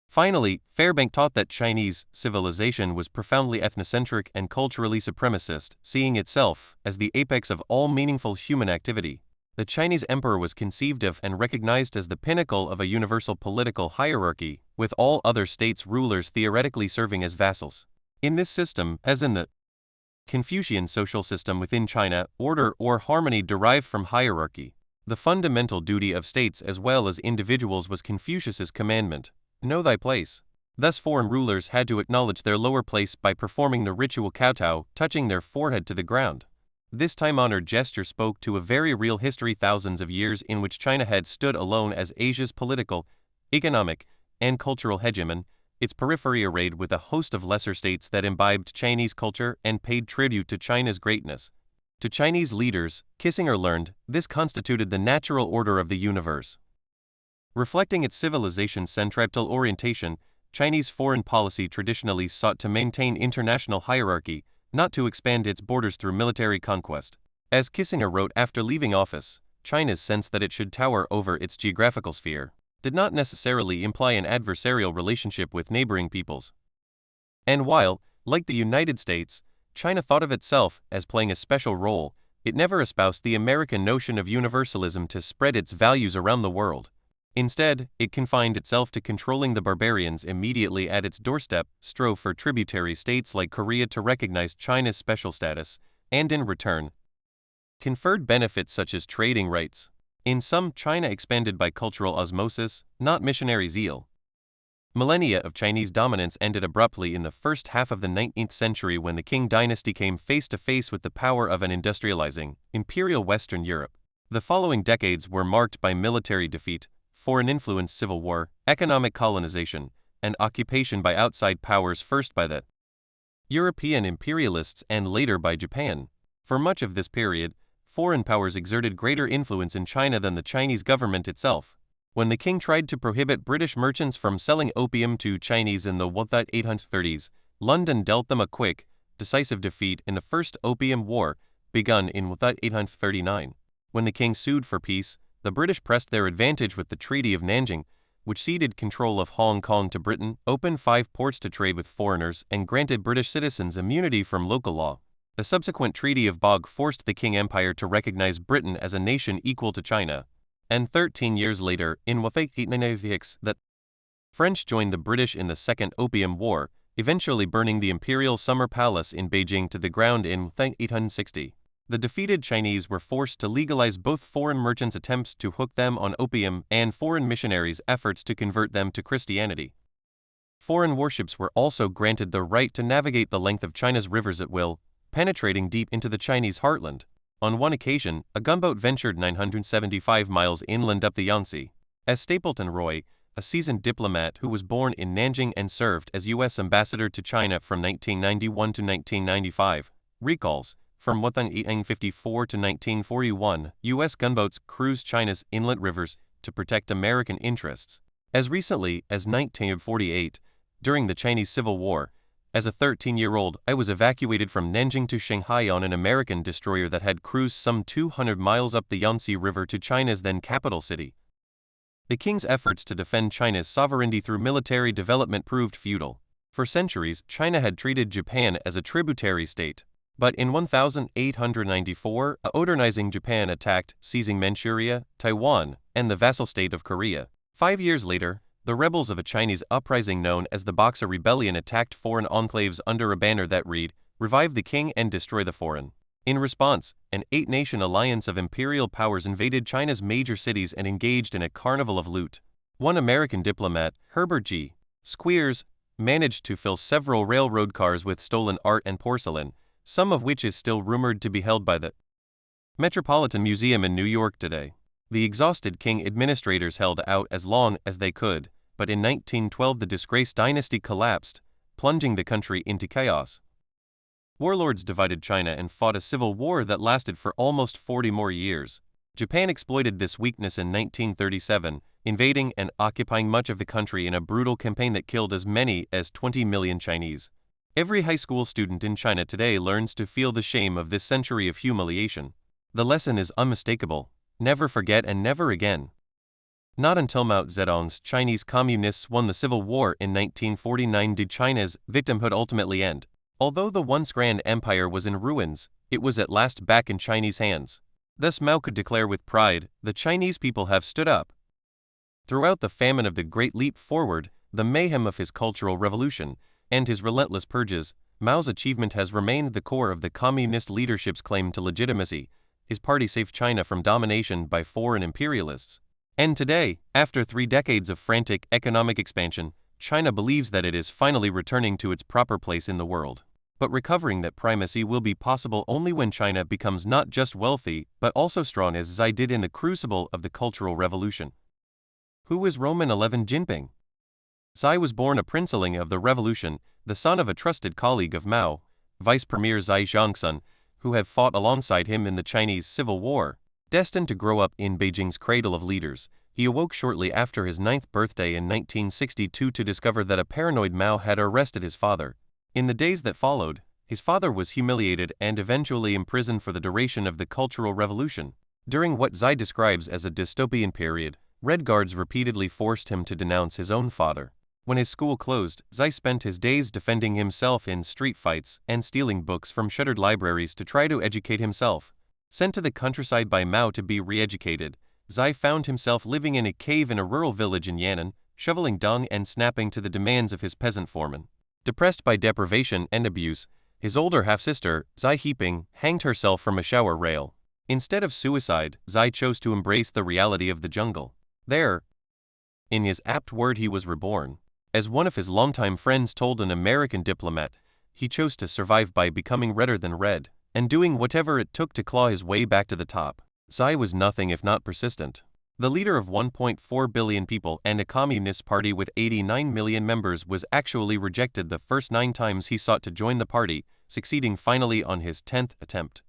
A: Finally, Fairbank taught that Chinese civilization was profoundly ethnocentric and culturally supremacist, seeing itself as the apex of all meaningful human activity. The Chinese emperor was conceived of and recognized as the pinnacle of a universal political hierarchy, with all other states' rulers theoretically serving as vassals. In this system, as in the Confucian social system within China, order or harmony derived from hierarchy. The fundamental duty of states as well as individuals was Confucius's commandment, know thy place. Thus foreign rulers had to acknowledge their lower place by performing the ritual kowtow, touching their forehead to the ground. This time-honored gesture spoke to a very real history, thousands of years in which China had stood alone as Asia's political, economic, and cultural hegemon, its periphery arrayed with a host of lesser states that imbibed Chinese culture and paid tribute to China's greatness. To Chinese leaders, Kissinger learned, this constituted the natural order of the universe. Reflecting its civilization's centripetal orientation, Chinese foreign policy traditionally sought to maintain international hierarchy, not to expand its borders through military conquest. As Kissinger wrote after leaving office, China's sense that it should tower over its geographical sphere did not necessarily imply an adversarial relationship with neighboring peoples. And while, like the United States, China thought of itself as playing a special role, it never espoused the American notion of universalism to spread its values around the world. Instead, it confined itself to controlling the barbarians immediately at its doorstep, strove for tributary states like Korea to recognize China's special status, and in return, conferred benefits such as trading rights. In sum, China expanded by cultural osmosis, not missionary zeal. Millennia of Chinese dominance ended abruptly in the first half of the 19th century when the Qing dynasty came face to face with the power of an industrializing, imperial Western Europe. The following decades were marked by military defeat, foreign influence, civil war, economic colonization, and occupation by outside powers, first by the European imperialists and later by Japan. For much of this period, foreign powers exerted greater influence in China than the Chinese government itself. When the king tried to prohibit British merchants from selling opium to Chinese in the 1830s, London dealt them a quick, decisive defeat in the First Opium War, begun in 1839. When the king sued for peace, the British pressed their advantage with the Treaty of Nanjing, which ceded control of Hong Kong to Britain, opened 5 ports to trade with foreigners, and granted British citizens immunity from local law. The subsequent Treaty of Bog forced the Qing Empire to recognize Britain as a nation equal to China. And 13 years later, in 1896, the French joined the British in the Second Opium War, eventually burning the Imperial Summer Palace in Beijing to the ground in 1860. The defeated Chinese were forced to legalize both foreign merchants' attempts to hook them on opium and foreign missionaries' efforts to convert them to Christianity. Foreign warships were also granted the right to navigate the length of China's rivers at will, penetrating deep into the Chinese heartland. On one occasion, a gunboat ventured 975 miles inland up the Yangtze. As Stapleton Roy, a seasoned diplomat who was born in Nanjing and served as U.S. ambassador to China from 1991 to 1995, recalls, from 1854 to 1941, U.S. gunboats cruised China's inlet rivers to protect American interests. As recently as 1948, during the Chinese Civil War, as a 13-year-old, I was evacuated from Nanjing to Shanghai on an American destroyer that had cruised some 200 miles up the Yangtze River to China's then capital city. The king's efforts to defend China's sovereignty through military development proved futile. For centuries, China had treated Japan as a tributary state. But in 1894, Odernizing Japan attacked, seizing Manchuria, Taiwan, and the vassal state of Korea. 5 years later, the rebels of a Chinese uprising known as the Boxer Rebellion attacked foreign enclaves under a banner that read, "Revive the King and destroy the foreign." In response, an 8-nation alliance of imperial powers invaded China's major cities and engaged in a carnival of loot. One American diplomat, Herbert G. Squeers, managed to fill several railroad cars with stolen art and porcelain, some of which is still rumored to be held by the Metropolitan Museum in New York today. The exhausted king administrators held out as long as they could, but in 1912 the disgraced dynasty collapsed, plunging the country into chaos. Warlords divided China and fought a civil war that lasted for almost 40 more years. Japan exploited this weakness in 1937, invading and occupying much of the country in a brutal campaign that killed as many as 20 million Chinese. Every high school student in China today learns to feel the shame of this century of humiliation. The lesson is unmistakable: never forget and never again. Not until Mao Zedong's Chinese Communists won the Civil War in 1949 did China's victimhood ultimately end. Although the once grand empire was in ruins, it was at last back in Chinese hands. Thus Mao could declare with pride, "The Chinese people have stood up." Throughout the famine of the Great Leap Forward, the mayhem of his Cultural Revolution, and his relentless purges, Mao's achievement has remained the core of the communist leadership's claim to legitimacy. His party saved China from domination by foreign imperialists. And today, after 3 decades of frantic economic expansion, China believes that it is finally returning to its proper place in the world. But recovering that primacy will be possible only when China becomes not just wealthy, but also strong, as Xi did in the crucible of the Cultural Revolution. Who is Roman XI Jinping? Xi was born a princeling of the revolution, the son of a trusted colleague of Mao, Vice Premier Xi Zhongsun, who had fought alongside him in the Chinese Civil War. Destined to grow up in Beijing's cradle of leaders, he awoke shortly after his 9th birthday in 1962 to discover that a paranoid Mao had arrested his father. In the days that followed, his father was humiliated and eventually imprisoned for the duration of the Cultural Revolution. During what Xi describes as a dystopian period, Red Guards repeatedly forced him to denounce his own father. When his school closed, Xi spent his days defending himself in street fights and stealing books from shuttered libraries to try to educate himself. Sent to the countryside by Mao to be re-educated, Xi found himself living in a cave in a rural village in Yan'an, shoveling dung and snapping to the demands of his peasant foreman. Depressed by deprivation and abuse, his older half-sister, Xi Heaping, hanged herself from a shower rail. Instead of suicide, Xi chose to embrace the reality of the jungle. There, in his apt word, he was reborn. As one of his longtime friends told an American diplomat, he chose to survive by becoming redder than red, and doing whatever it took to claw his way back to the top. Xi was nothing if not persistent. The leader of 1.4 billion people and a communist party with 89 million members was actually rejected the first 9 times he sought to join the party, succeeding finally on his 10th attempt.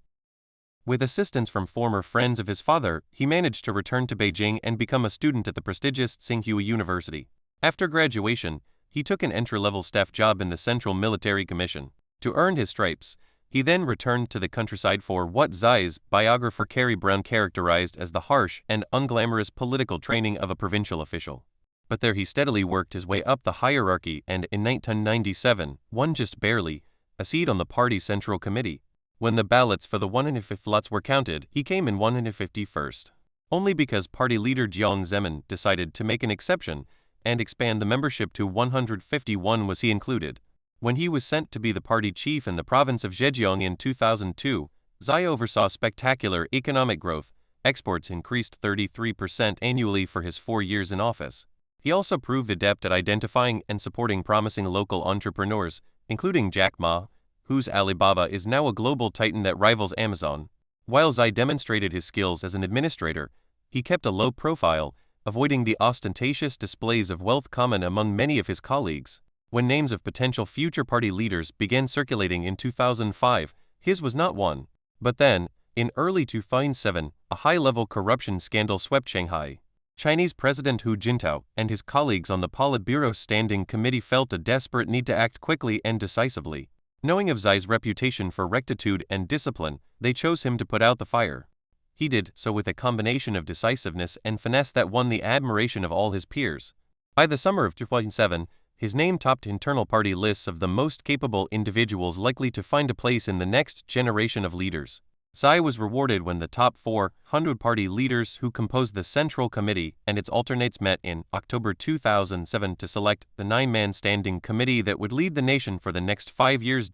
A: With assistance from former friends of his father, he managed to return to Beijing and become a student at the prestigious Tsinghua University. After graduation, he took an entry-level staff job in the Central Military Commission. To earn his stripes, he then returned to the countryside for what Xi's biographer Carrie Brown characterized as the harsh and unglamorous political training of a provincial official. But there he steadily worked his way up the hierarchy and in 1997, won just barely a seat on the party's Central Committee. When the ballots for the 150th lots were counted, he came in 151st. Only because party leader Jiang Zemin decided to make an exception and expand the membership to 151 was he included. When he was sent to be the party chief in the province of Zhejiang in 2002, Xi oversaw spectacular economic growth. Exports increased 33% annually for his 4 years in office. He also proved adept at identifying and supporting promising local entrepreneurs, including Jack Ma, whose Alibaba is now a global titan that rivals Amazon. While Xi demonstrated his skills as an administrator, he kept a low profile, avoiding the ostentatious displays of wealth common among many of his colleagues. When names of potential future party leaders began circulating in 2005, his was not one. But then, in early 2007, a high-level corruption scandal swept Shanghai. Chinese President Hu Jintao and his colleagues on the Politburo Standing Committee felt a desperate need to act quickly and decisively. Knowing of Xi's reputation for rectitude and discipline, they chose him to put out the fire. He did so with a combination of decisiveness and finesse that won the admiration of all his peers. By the summer of 2007, his name topped internal party lists of the most capable individuals likely to find a place in the next generation of leaders. Xi was rewarded when the top 400 party leaders who composed the Central Committee and its alternates met in October 2007 to select the 9-man standing committee that would lead the nation for the next 5 years.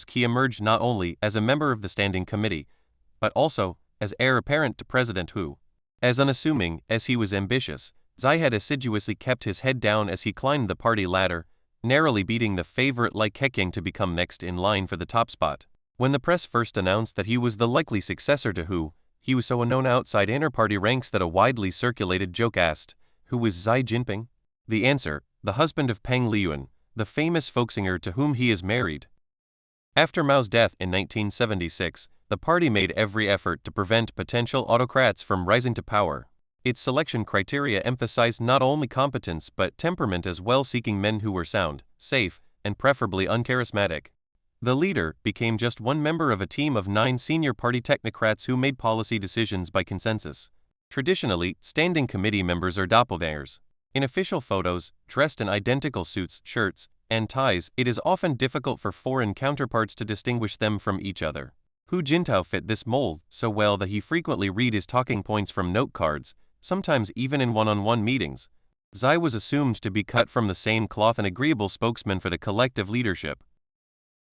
A: He emerged not only as a member of the standing committee, but also as heir apparent to President Hu. As unassuming as he was ambitious, Xi had assiduously kept his head down as he climbed the party ladder, narrowly beating the favorite Li Keqiang to become next in line for the top spot. When the press first announced that he was the likely successor to Hu, he was so unknown outside inter-party ranks that a widely circulated joke asked, "Who was Xi Jinping?" The answer: the husband of Peng Liyuan, the famous folk singer to whom he is married. After Mao's death in 1976, the party made every effort to prevent potential autocrats from rising to power. Its selection criteria emphasized not only competence but temperament as well, seeking men who were sound, safe, and preferably uncharismatic. The leader became just one member of a team of 9 senior party technocrats who made policy decisions by consensus. Traditionally, standing committee members are doppelgangers. In official photos, dressed in identical suits, shirts, and ties, it is often difficult for foreign counterparts to distinguish them from each other. Hu Jintao fit this mold so well that he frequently read his talking points from note cards, sometimes even in one-on-one meetings. Xi was assumed to be cut from the same cloth, an agreeable spokesman for the collective leadership.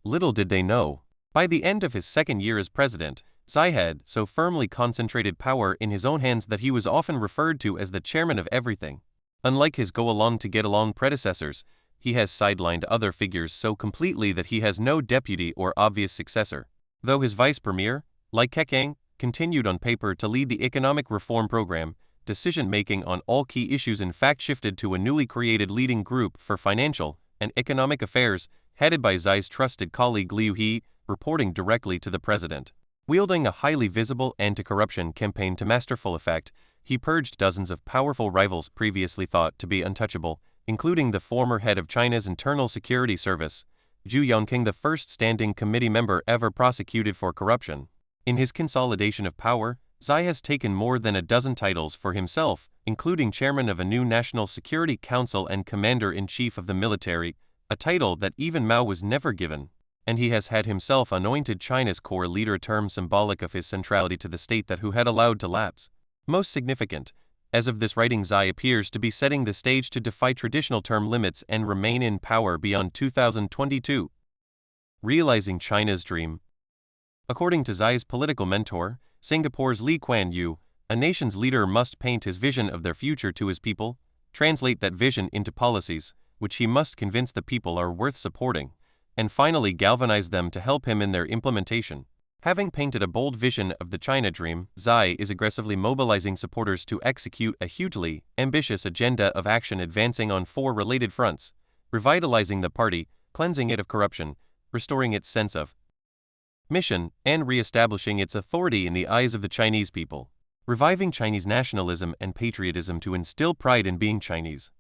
A: Little did they know, by the end of his second year as president, Xi had so firmly concentrated power in his own hands that he was often referred to as the chairman of everything. Unlike his go-along-to-get-along predecessors, he has sidelined other figures so completely that he has no deputy or obvious successor. Though his vice premier, Li Keqiang, continued on paper to lead the economic reform program, decision-making on all key issues in fact shifted to a newly created leading group for financial and economic affairs, headed by Xi's trusted colleague Liu He, reporting directly to the president. Wielding a highly visible anti-corruption campaign to masterful effect, he purged dozens of powerful rivals previously thought to be untouchable, including the former head of China's Internal Security Service, Zhu Yongqing, the first standing committee member ever prosecuted for corruption. In his consolidation of power, Xi has taken more than a dozen titles for himself, including chairman of a new National Security Council and commander-in-chief of the military, a title that even Mao was never given. And he has had himself anointed China's core leader, a term symbolic of his centrality to the state that Hu had allowed to lapse. Most significant, as of this writing, Xi appears to be setting the stage to defy traditional term limits and remain in power beyond 2022. Realizing China's dream. According to Xi's political mentor, Singapore's Lee Kuan Yew, a nation's leader must paint his vision of their future to his people, translate that vision into policies, which he must convince the people are worth supporting, and finally galvanize them to help him in their implementation. Having painted a bold vision of the China dream, Xi is aggressively mobilizing supporters to execute a hugely ambitious agenda of action, advancing on 4 related fronts: revitalizing the party, cleansing it of corruption, restoring its sense of mission, and re-establishing its authority in the eyes of the Chinese people. Reviving Chinese nationalism and patriotism to instill pride in being Chinese.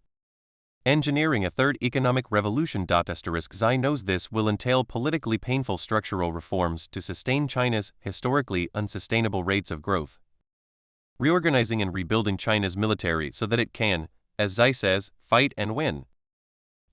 A: Engineering a third economic revolution. Xi knows this will entail politically painful structural reforms to sustain China's historically unsustainable rates of growth. Reorganizing and rebuilding China's military so that it can, as Xi says, fight and win.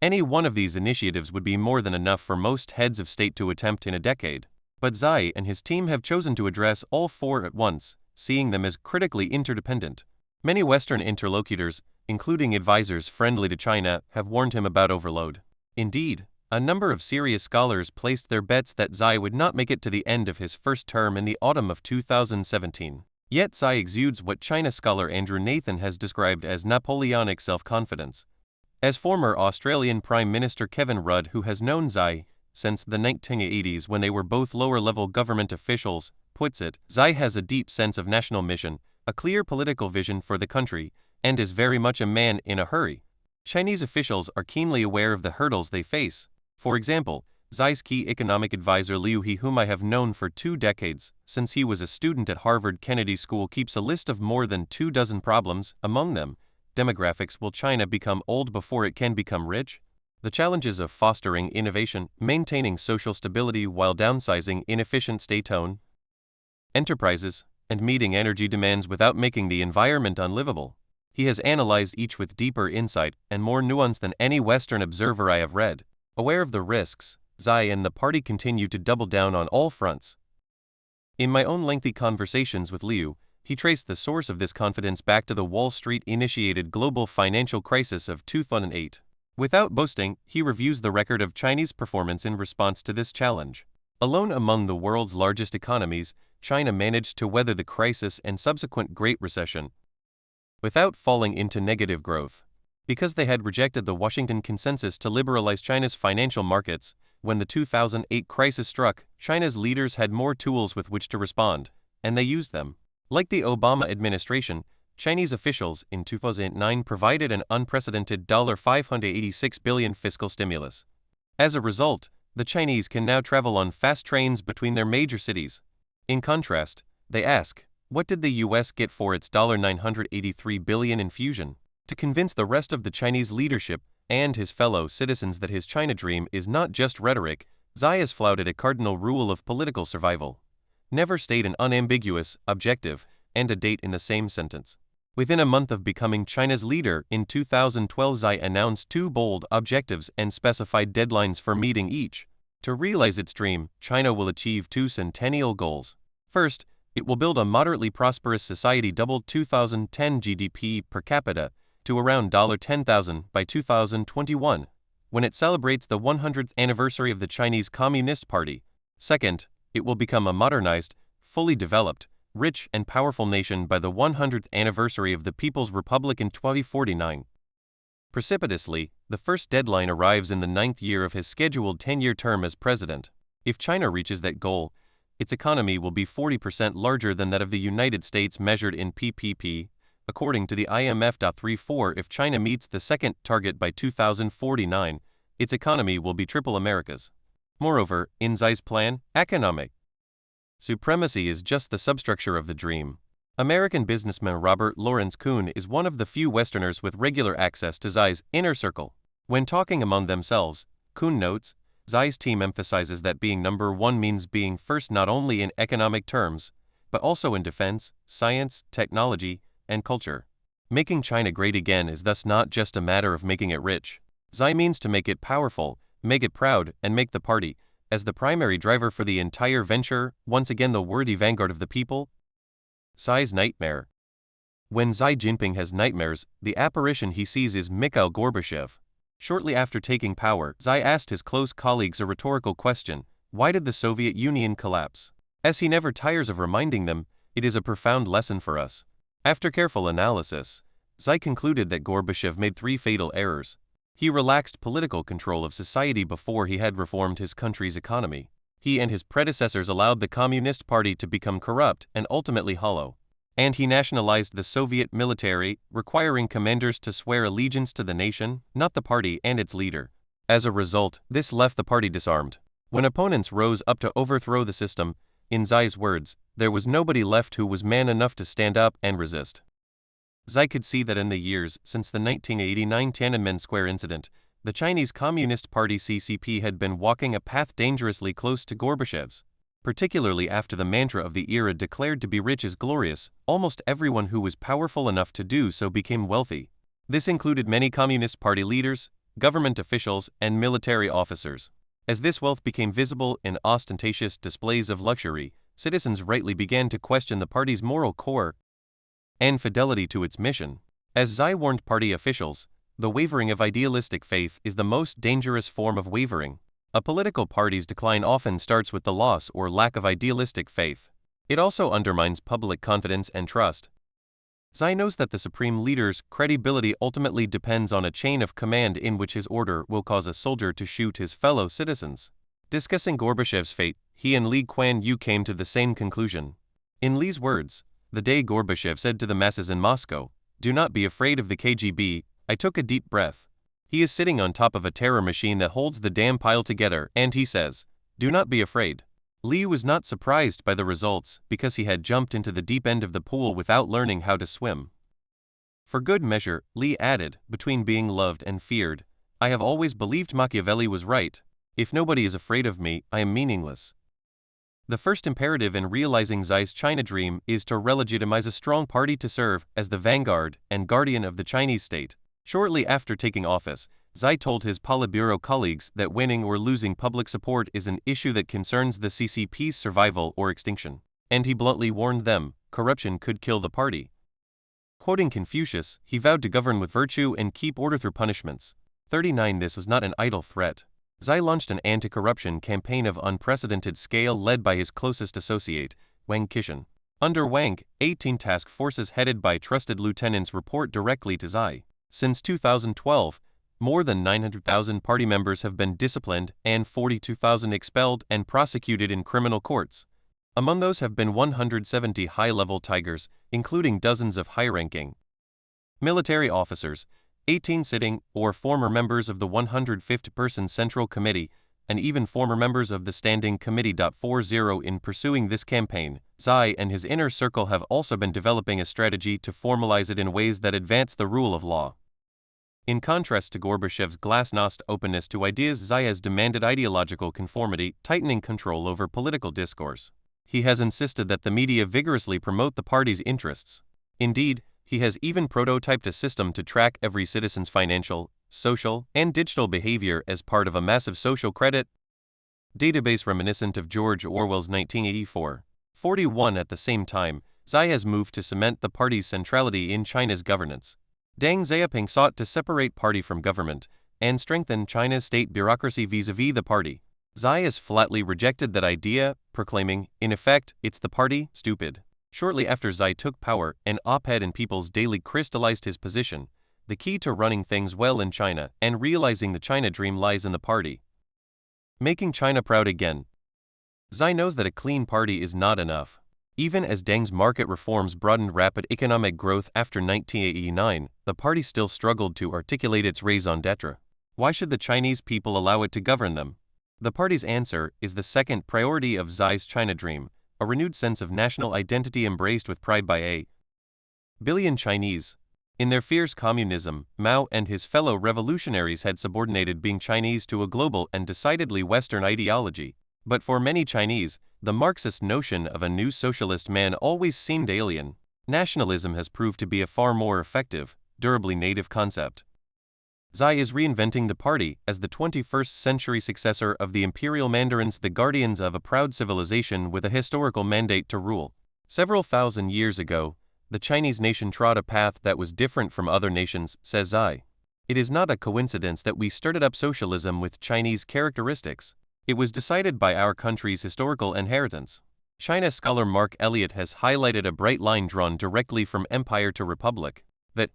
A: Any one of these initiatives would be more than enough for most heads of state to attempt in a decade. But Xi and his team have chosen to address all 4 at once, seeing them as critically interdependent. Many Western interlocutors, including advisors friendly to China, have warned him about overload. Indeed, a number of serious scholars placed their bets that Xi would not make it to the end of his first term in the autumn of 2017. Yet Xi exudes what China scholar Andrew Nathan has described as Napoleonic self-confidence. As former Australian Prime Minister Kevin Rudd, who has known Xi since the 1980s when they were both lower-level government officials, puts it, Xi has a deep sense of national mission, a clear political vision for the country, and is very much a man in a hurry. Chinese officials are keenly aware of the hurdles they face. For example, Xi's key economic advisor Liu He, whom I have known for 2 decades, since he was a student at Harvard Kennedy School, keeps a list of more than 24 problems, among them, demographics. Will China become old before it can become rich? The challenges of fostering innovation, maintaining social stability while downsizing inefficient state-owned enterprises, and meeting energy demands without making the environment unlivable. He has analyzed each with deeper insight and more nuance than any Western observer I have read. Aware of the risks, Xi and the party continue to double down on all fronts. In my own lengthy conversations with Liu, he traced the source of this confidence back to the Wall Street-initiated global financial crisis of 2008. Without boasting, he reviews the record of Chinese performance in response to this challenge. Alone among the world's largest economies, China managed to weather the crisis and subsequent Great Recession without falling into negative growth. Because they had rejected the Washington Consensus to liberalize China's financial markets, when the 2008 crisis struck, China's leaders had more tools with which to respond, and they used them. Like the Obama administration, Chinese officials in 2009 provided an unprecedented $586 billion fiscal stimulus. As a result, the Chinese can now travel on fast trains between their major cities. In contrast, they ask, what did the U.S. get for its $983 billion infusion? To convince the rest of the Chinese leadership and his fellow citizens that his China dream is not just rhetoric, Xi has flouted a cardinal rule of political survival. Never state an unambiguous objective and a date in the same sentence. Within a month of becoming China's leader in 2012, Xi announced two bold objectives and specified deadlines for meeting each. To realize its dream, China will achieve two centennial goals. First, it will build a moderately prosperous society, double 2010 GDP per capita to around $10,000 by 2021, when it celebrates the 100th anniversary of the Chinese Communist Party. Second, it will become a modernized, fully developed, rich and powerful nation by the 100th anniversary of the People's Republic in 2049. Precipitously, the first deadline arrives in the 9th year of his scheduled 10-year term as president. If China reaches that goal, its economy will be 40% larger than that of the United States measured in PPP, according to the IMF. 34 If China meets the second target by 2049, its economy will be triple America's. Moreover, in Xi's plan, economic supremacy is just the substructure of the dream. American businessman Robert Lawrence Kuhn is one of the few Westerners with regular access to Xi's inner circle. When talking among themselves, Kuhn notes, Xi's team emphasizes that being number one means being first not only in economic terms, but also in defense, science, technology, and culture. Making China great again is thus not just a matter of making it rich. Xi means to make it powerful, make it proud, and make the party, as the primary driver for the entire venture, once again the worthy vanguard of the people. Xi's nightmare. When Xi Jinping has nightmares, the apparition he sees is Mikhail Gorbachev. Shortly after taking power, Xi asked his close colleagues a rhetorical question: why did the Soviet Union collapse? As he never tires of reminding them, it is a profound lesson for us. After careful analysis, Xi concluded that Gorbachev made three fatal errors. He relaxed political control of society before he had reformed his country's economy. He and his predecessors allowed the Communist Party to become corrupt and ultimately hollow. And he nationalized the Soviet military, requiring commanders to swear allegiance to the nation, not the party and its leader. As a result, this left the party disarmed. When opponents rose up to overthrow the system, in Xi's words, there was nobody left who was man enough to stand up and resist. Xi could see that in the years since the 1989 Tiananmen Square incident, the Chinese Communist Party CCP had been walking a path dangerously close to Gorbachev's. Particularly after the mantra of the era declared to be rich is glorious, almost everyone who was powerful enough to do so became wealthy. This included many Communist Party leaders, government officials, and military officers. As this wealth became visible in ostentatious displays of luxury, citizens rightly began to question the party's moral core and fidelity to its mission. As Xi warned party officials, the wavering of idealistic faith is the most dangerous form of wavering. A political party's decline often starts with the loss or lack of idealistic faith. It also undermines public confidence and trust. Xi knows that the supreme leader's credibility ultimately depends on a chain of command in which his order will cause a soldier to shoot his fellow citizens. Discussing Gorbachev's fate, he and Lee Kuan Yew came to the same conclusion. In Lee's words, the day Gorbachev said to the masses in Moscow, "Do not be afraid of the KGB," I took a deep breath. He is sitting on top of a terror machine that holds the damn pile together, and he says, "Do not be afraid." Lee was not surprised by the results because he had jumped into the deep end of the pool without learning how to swim. For good measure, Lee added, "Between being loved and feared, I have always believed Machiavelli was right. If nobody is afraid of me, I am meaningless." The first imperative in realizing Xi's China dream is to relegitimize a strong party to serve as the vanguard and guardian of the Chinese state. Shortly after taking office, Xi told his Politburo colleagues that winning or losing public support is an issue that concerns the CCP's survival or extinction. And he bluntly warned them, corruption could kill the party. Quoting Confucius, he vowed to govern with virtue and keep order through punishments. 39 This was not an idle threat. Xi launched an anti-corruption campaign of unprecedented scale led by his closest associate, Wang Qishan. Under Wang, 18 task forces headed by trusted lieutenants report directly to Xi. Since 2012, more than 900,000 party members have been disciplined and 42,000 expelled and prosecuted in criminal courts. Among those have been 170 high-level tigers, including dozens of high-ranking military officers, 18 sitting or former members of the 150-person Central Committee, and even former members of the Standing Committee. 40 In pursuing this campaign, Xi and his inner circle have also been developing a strategy to formalize it in ways that advance the rule of law. In contrast to Gorbachev's glasnost openness to ideas, Xi has demanded ideological conformity, tightening control over political discourse. He has insisted that the media vigorously promote the party's interests. Indeed, he has even prototyped a system to track every citizen's financial, social, and digital behavior as part of a massive social credit database reminiscent of George Orwell's 1984. 41 At the same time, Xi has moved to cement the party's centrality in China's governance. Deng Xiaoping sought to separate party from government and strengthen China's state bureaucracy vis-a-vis the party. Xi has flatly rejected that idea, proclaiming, in effect, it's the party, stupid. Shortly after Xi took power, an op-ed in People's Daily crystallized his position. The key to running things well in China and realizing the China dream lies in the party. Making China proud again. Xi knows that a clean party is not enough. Even as Deng's market reforms broadened rapid economic growth after 1989, the party still struggled to articulate its raison d'etre. Why should the Chinese people allow it to govern them? The party's answer is the second priority of Xi's China dream, a renewed sense of national identity embraced with pride by a billion Chinese. In their fierce communism, Mao and his fellow revolutionaries had subordinated being Chinese to a global and decidedly Western ideology. But for many Chinese, the Marxist notion of a new socialist man always seemed alien. Nationalism has proved to be a far more effective, durably native concept. Xi is reinventing the party as the 21st century successor of the imperial mandarins, the guardians of a proud civilization with a historical mandate to rule. Several thousand years ago, the Chinese nation trod a path that was different from other nations, says Xi. It is not a coincidence that we started up socialism with Chinese characteristics. It was decided by our country's historical inheritance. China scholar Mark Elliott has highlighted a bright line drawn directly from empire to republic, that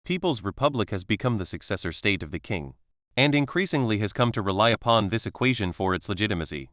A: People's Republic has become the successor state of the king, and increasingly has come to rely upon this equation for its legitimacy.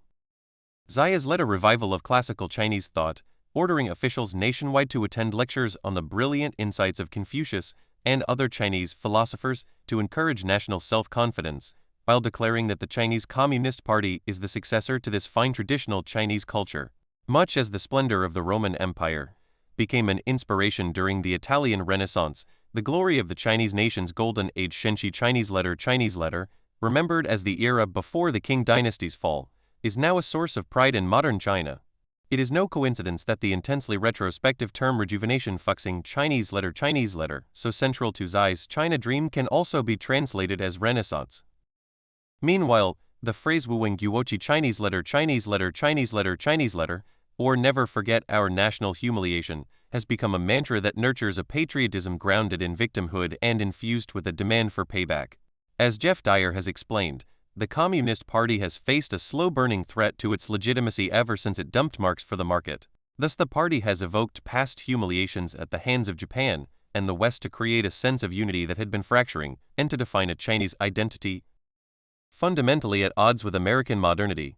A: Xi has led a revival of classical Chinese thought, ordering officials nationwide to attend lectures on the brilliant insights of Confucius and other Chinese philosophers to encourage national self-confidence, while declaring that the Chinese Communist Party is the successor to this fine traditional Chinese culture. Much as the splendor of the Roman Empire became an inspiration during the Italian Renaissance, the glory of the Chinese nation's golden age, Shenxi Chinese letter, remembered as the era before the Qing dynasty's fall, is now a source of pride in modern China. It is no coincidence that the intensely retrospective term rejuvenation fuxing Chinese letter, so central to Xi's China dream, can also be translated as Renaissance. Meanwhile, the phrase Wuwing Guoqi Chinese letter, or never forget our national humiliation, has become a mantra that nurtures a patriotism grounded in victimhood and infused with a demand for payback. As Jeff Dyer has explained, the Communist Party has faced a slow-burning threat to its legitimacy ever since it dumped Marx for the market. Thus the party has evoked past humiliations at the hands of Japan and the West to create a sense of unity that had been fracturing, and to define a Chinese identity fundamentally at odds with American modernity.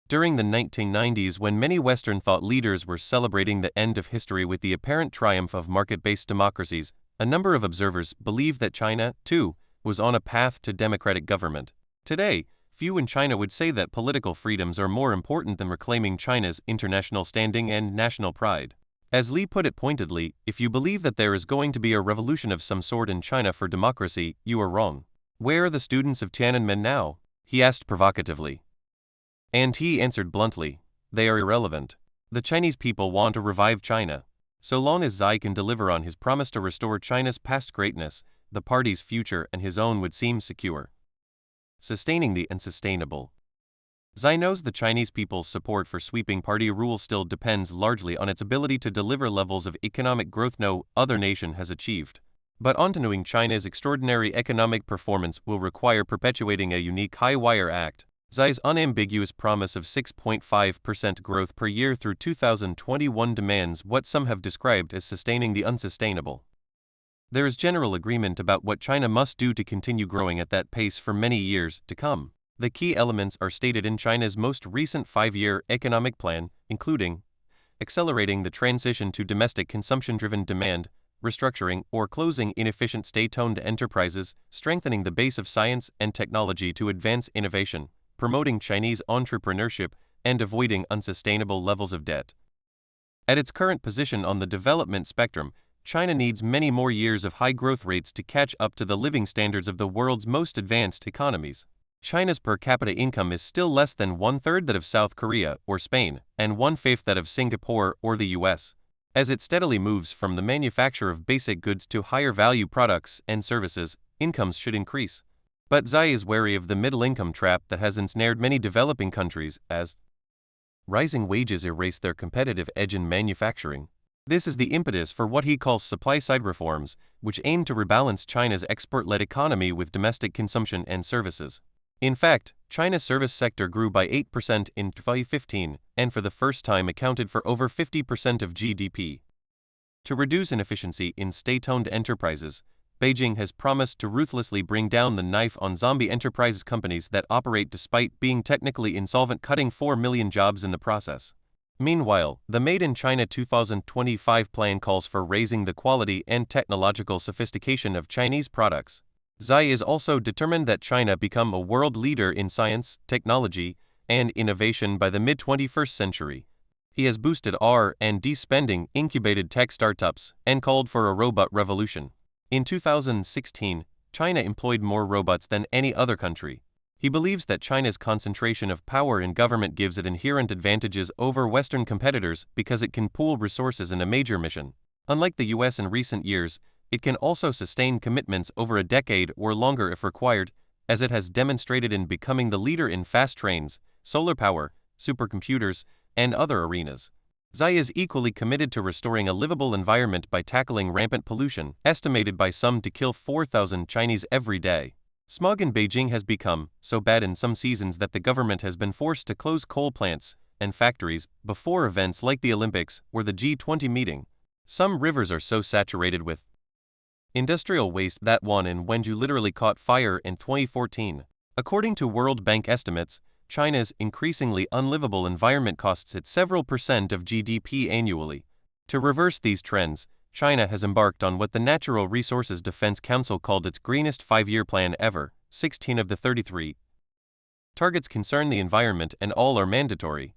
A: During the 1990s, when many Western thought leaders were celebrating the end of history with the apparent triumph of market-based democracies, a number of observers believed that China, too, was on a path to democratic government. Today, few in China would say that political freedoms are more important than reclaiming China's international standing and national pride. As Li put it pointedly, if you believe that there is going to be a revolution of some sort in China for democracy, you are wrong. Where are the students of Tiananmen now? He asked provocatively. And he answered bluntly, they are irrelevant. The Chinese people want to revive China. So long as Xi can deliver on his promise to restore China's past greatness, the party's future and his own would seem secure. Sustaining the unsustainable. Xi knows the Chinese people's support for sweeping party rule still depends largely on its ability to deliver levels of economic growth no other nation has achieved. But continuing China's extraordinary economic performance will require perpetuating a unique high-wire act. Xi's unambiguous promise of 6.5% growth per year through 2021 demands what some have described as sustaining the unsustainable. There is general agreement about what China must do to continue growing at that pace for many years to come. The key elements are stated in China's most recent 5-year economic plan, including accelerating the transition to domestic consumption-driven demand, restructuring or closing inefficient state-owned enterprises, strengthening the base of science and technology to advance innovation, promoting Chinese entrepreneurship, and avoiding unsustainable levels of debt. At its current position on the development spectrum, China needs many more years of high growth rates to catch up to the living standards of the world's most advanced economies. China's per capita income is still less than one-third that of South Korea or Spain, and one-fifth that of Singapore or the U.S. As it steadily moves from the manufacture of basic goods to higher value products and services, incomes should increase. But Xi is wary of the middle-income trap that has ensnared many developing countries, as rising wages erase their competitive edge in manufacturing. This is the impetus for what he calls supply-side reforms, which aim to rebalance China's export-led economy with domestic consumption and services. In fact, China's service sector grew by 8% in 2015 and for the first time accounted for over 50% of GDP. To reduce inefficiency in state-owned enterprises, Beijing has promised to ruthlessly bring down the knife on zombie enterprise companies that operate despite being technically insolvent, cutting 4 million jobs in the process. Meanwhile, the Made in China 2025 plan calls for raising the quality and technological sophistication of Chinese products. Xi is also determined that China become a world leader in science, technology, and innovation by the mid-21st century. He has boosted R&D spending, incubated tech startups, and called for a robot revolution. In 2016, China employed more robots than any other country. He believes that China's concentration of power in government gives it inherent advantages over Western competitors because it can pool resources in a major mission. Unlike the U.S. in recent years, it can also sustain commitments over a decade or longer if required, as it has demonstrated in becoming the leader in fast trains, solar power, supercomputers, and other arenas. Xi is equally committed to restoring a livable environment by tackling rampant pollution, estimated by some to kill 4,000 Chinese every day. Smog in Beijing has become so bad in some seasons that the government has been forced to close coal plants and factories before events like the Olympics or the G20 meeting. Some rivers are so saturated with industrial waste that one in Wenju literally caught fire in 2014. According to World Bank estimates, China's increasingly unlivable environment costs it several percent of GDP annually. To reverse these trends, China has embarked on what the Natural Resources Defense Council called its greenest five-year plan ever. 16 of the 33 targets concern the environment and all are mandatory.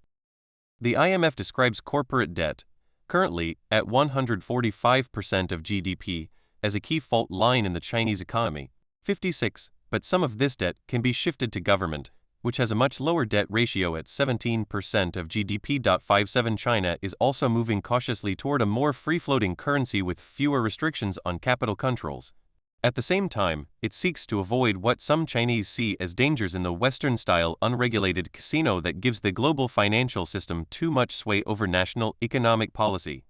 A: The IMF describes corporate debt, currently at 145% of GDP, as a key fault line in the Chinese economy. 56, but some of this debt can be shifted to government, which has a much lower debt ratio at 17% of GDP. 57 China is also moving cautiously toward a more free-floating currency with fewer restrictions on capital controls. At the same time, it seeks to avoid what some Chinese see as dangers in the Western-style unregulated casino that gives the global financial system too much sway over national economic policy.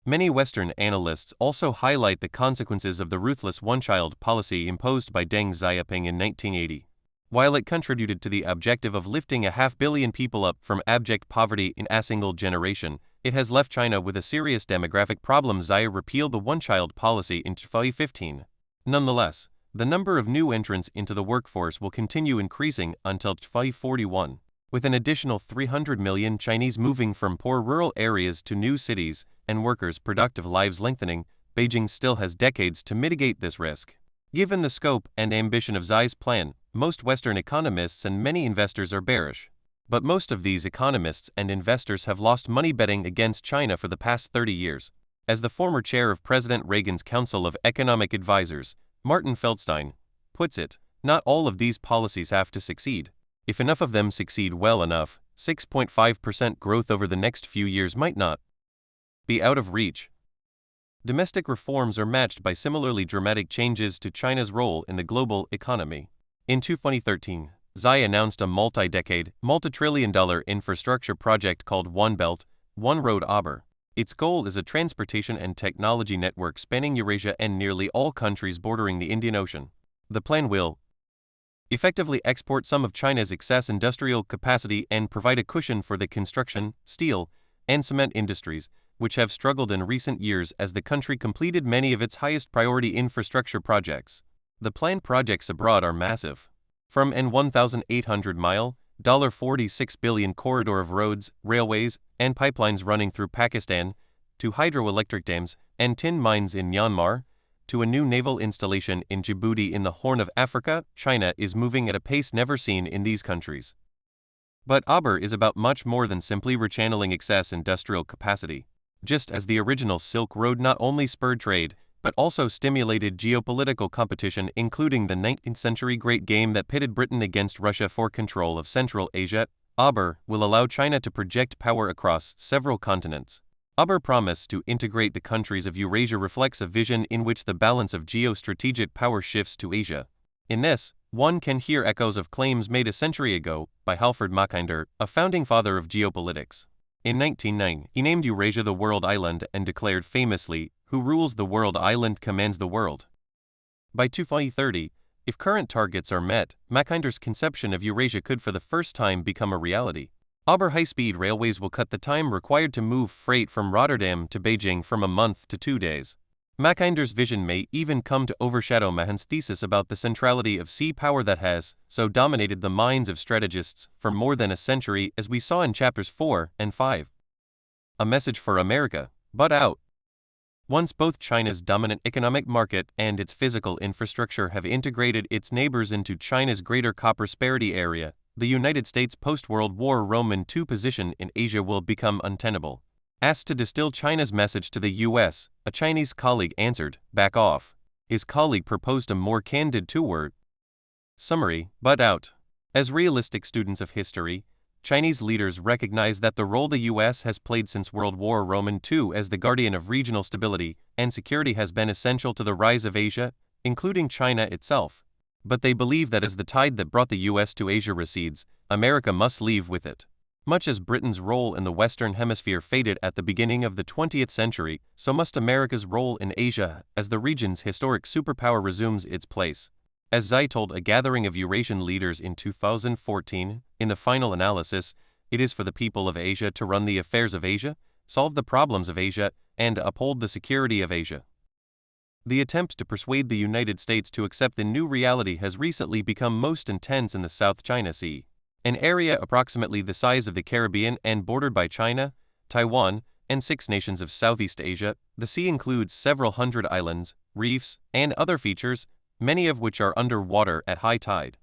A: Many Western analysts also highlight the consequences of the ruthless one-child policy imposed by Deng Xiaoping in 1980. While it contributed to the objective of lifting 500 million people up from abject poverty in a single generation, it has left China with a serious demographic problem. Xi repealed the one-child policy in 2015. Nonetheless, the number of new entrants into the workforce will continue increasing until 2041. With an additional 300 million Chinese moving from poor rural areas to new cities and workers' productive lives lengthening, Beijing still has decades to mitigate this risk. Given the scope and ambition of Xi's plan, most Western economists and many investors are bearish. But most of these economists and investors have lost money betting against China for the past 30 years. As the former chair of President Reagan's Council of Economic Advisors, Martin Feldstein, puts it, not all of these policies have to succeed. If enough of them succeed well enough, 6.5% growth over the next few years might not be out of reach. Domestic reforms are matched by similarly dramatic changes to China's role in the global economy. In 2013, Xi announced a multi-decade, multi-trillion-dollar infrastructure project called One Belt, One Road (OBR). Its goal is a transportation and technology network spanning Eurasia and nearly all countries bordering the Indian Ocean. The plan will effectively export some of China's excess industrial capacity and provide a cushion for the construction, steel, and cement industries, which have struggled in recent years as the country completed many of its highest priority infrastructure projects. The planned projects abroad are massive. From an 1,800-mile, $46 billion corridor of roads, railways, and pipelines running through Pakistan, to hydroelectric dams and tin mines in Myanmar, to a new naval installation in Djibouti in the Horn of Africa, China is moving at a pace never seen in these countries. But Aber is about much more than simply rechanneling excess industrial capacity. Just as the original Silk Road not only spurred trade, but also stimulated geopolitical competition, including the 19th century Great Game that pitted Britain against Russia for control of Central Asia, Aber will allow China to project power across several continents. Aber's promise to integrate the countries of Eurasia reflects a vision in which the balance of geostrategic power shifts to Asia. In this, one can hear echoes of claims made a century ago by Halford Mackinder, a founding father of geopolitics. In 1909, he named Eurasia the world island and declared famously, "Who rules the world island commands the world." By 2030, if current targets are met, Mackinder's conception of Eurasia could for the first time become a reality. Aber high-speed railways will cut the time required to move freight from Rotterdam to Beijing from a month to 2 days. Mackinder's vision may even come to overshadow Mahan's thesis about the centrality of sea power that has so dominated the minds of strategists for more than a century, as we saw in chapters 4 and 5. A message for America, but out. Once both China's dominant economic market and its physical infrastructure have integrated its neighbors into China's greater co-prosperity area, the United States' post-World War Roman II position in Asia will become untenable. Asked to distill China's message to the U.S., a Chinese colleague answered, "Back off." His colleague proposed a more candid two-word summary, but out. As realistic students of history, Chinese leaders recognize that the role the U.S. has played since World War Roman II as the guardian of regional stability and security has been essential to the rise of Asia, including China itself. But they believe that as the tide that brought the U.S. to Asia recedes, America must leave with it. Much as Britain's role in the Western Hemisphere faded at the beginning of the 20th century, so must America's role in Asia as the region's historic superpower resumes its place. As Xi told a gathering of Eurasian leaders in 2014, in the final analysis, it is for the people of Asia to run the affairs of Asia, solve the problems of Asia, and uphold the security of Asia. The attempt to persuade the United States to accept the new reality has recently become most intense in the South China Sea, an area approximately the size of the Caribbean and bordered by China, Taiwan, and 6 nations of Southeast Asia. The sea includes several hundred islands, reefs, and other features, many of which are underwater at high tide.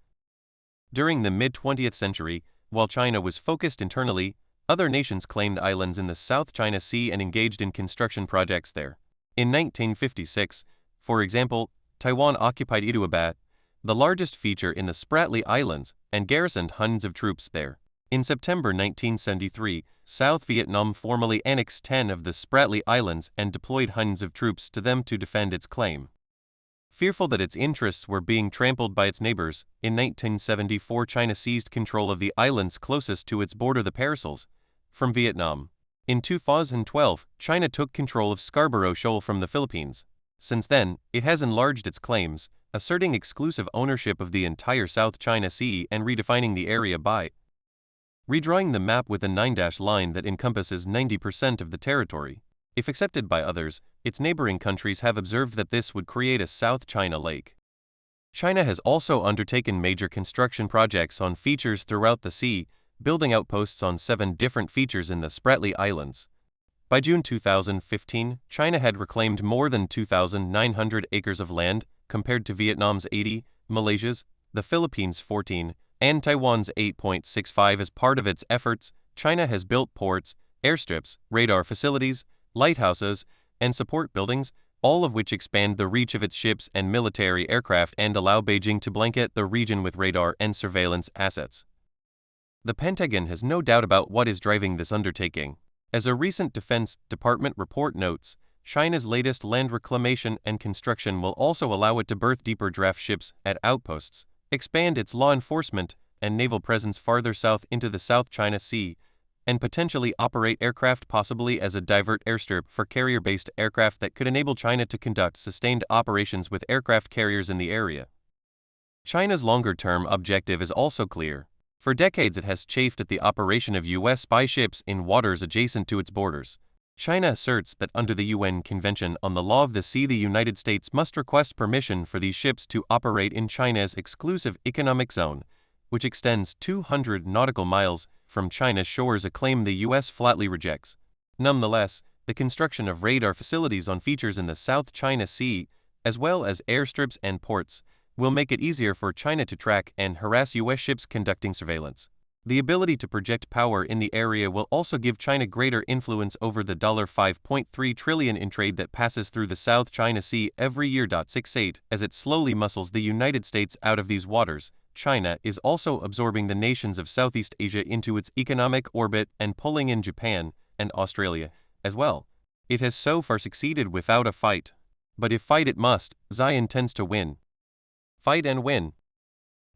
A: During the mid-20th century, while China was focused internally, other nations claimed islands in the South China Sea and engaged in construction projects there. In 1956, for example, Taiwan occupied Ituabat, the largest feature in the Spratly Islands, and garrisoned hundreds of troops there. In September 1973, South Vietnam formally annexed 10 of the Spratly Islands and deployed hundreds of troops to them to defend its claim. Fearful that its interests were being trampled by its neighbors, in 1974 China seized control of the islands closest to its border, the Parasols, from Vietnam. In 2012, China took control of Scarborough Shoal from the Philippines. Since then, it has enlarged its claims, asserting exclusive ownership of the entire South China Sea and redefining the area by redrawing the map with a 9-dash line that encompasses 90% of the territory. If accepted by others, its neighboring countries have observed that this would create a South China Lake. China has also undertaken major construction projects on features throughout the sea, building outposts on 7 different features in the Spratly Islands. By June 2015, China had reclaimed more than 2,900 acres of land, compared to Vietnam's 80, Malaysia's, the Philippines' 14, and Taiwan's 8.65. As part of its efforts, China has built ports, airstrips, radar facilities, lighthouses, and support buildings, all of which expand the reach of its ships and military aircraft and allow Beijing to blanket the region with radar and surveillance assets. The Pentagon has no doubt about what is driving this undertaking. As a recent Defense Department report notes, China's latest land reclamation and construction will also allow it to berth deeper draft ships at outposts, expand its law enforcement and naval presence farther south into the South China Sea, and potentially operate aircraft possibly as a divert airstrip for carrier-based aircraft that could enable China to conduct sustained operations with aircraft carriers in the area. China's longer-term objective is also clear. For decades it has chafed at the operation of U.S. spy ships in waters adjacent to its borders. China asserts that under the UN Convention on the Law of the Sea, the United States must request permission for these ships to operate in China's exclusive economic zone, which extends 200 nautical miles from China's shores, a claim the U.S. flatly rejects. Nonetheless, the construction of radar facilities on features in the South China Sea, as well as airstrips and ports, will make it easier for China to track and harass U.S. ships conducting surveillance. The ability to project power in the area will also give China greater influence over the $5.3 trillion in trade that passes through the South China Sea every year. 68 As it slowly muscles the United States out of these waters, China is also absorbing the nations of Southeast Asia into its economic orbit and pulling in Japan and Australia as well. It has so far succeeded without a fight. But if fight it must, Xi intends to win. Fight and win.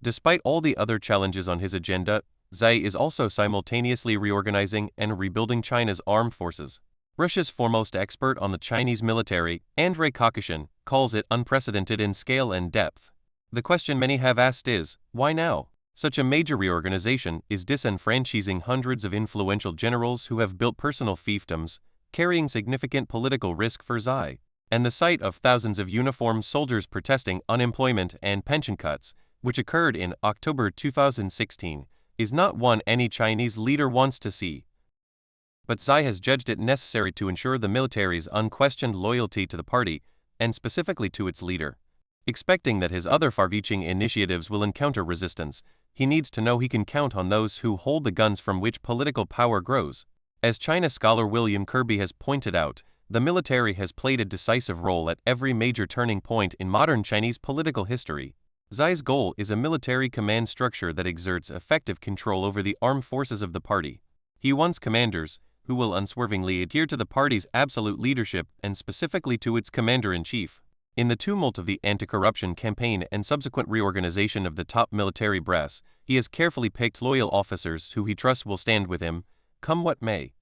A: Despite all the other challenges on his agenda, Xi is also simultaneously reorganizing and rebuilding China's armed forces. Russia's foremost expert on the Chinese military, Andrei Kokoshin, calls it unprecedented in scale and depth. The question many have asked is, why now? Such a major reorganization is disenfranchising hundreds of influential generals who have built personal fiefdoms, carrying significant political risk for Xi. And the sight of thousands of uniformed soldiers protesting unemployment and pension cuts, which occurred in October 2016, is not one any Chinese leader wants to see. But Xi has judged it necessary to ensure the military's unquestioned loyalty to the party, and specifically to its leader. Expecting that his other far-reaching initiatives will encounter resistance, he needs to know he can count on those who hold the guns from which political power grows. As China scholar William Kirby has pointed out, the military has played a decisive role at every major turning point in modern Chinese political history. Xi's goal is a military command structure that exerts effective control over the armed forces of the party. He wants commanders who will unswervingly adhere to the party's absolute leadership and specifically to its commander-in-chief. In the tumult of the anti-corruption campaign and subsequent reorganization of the top military brass, he has carefully picked loyal officers who he trusts will stand with him, come what may.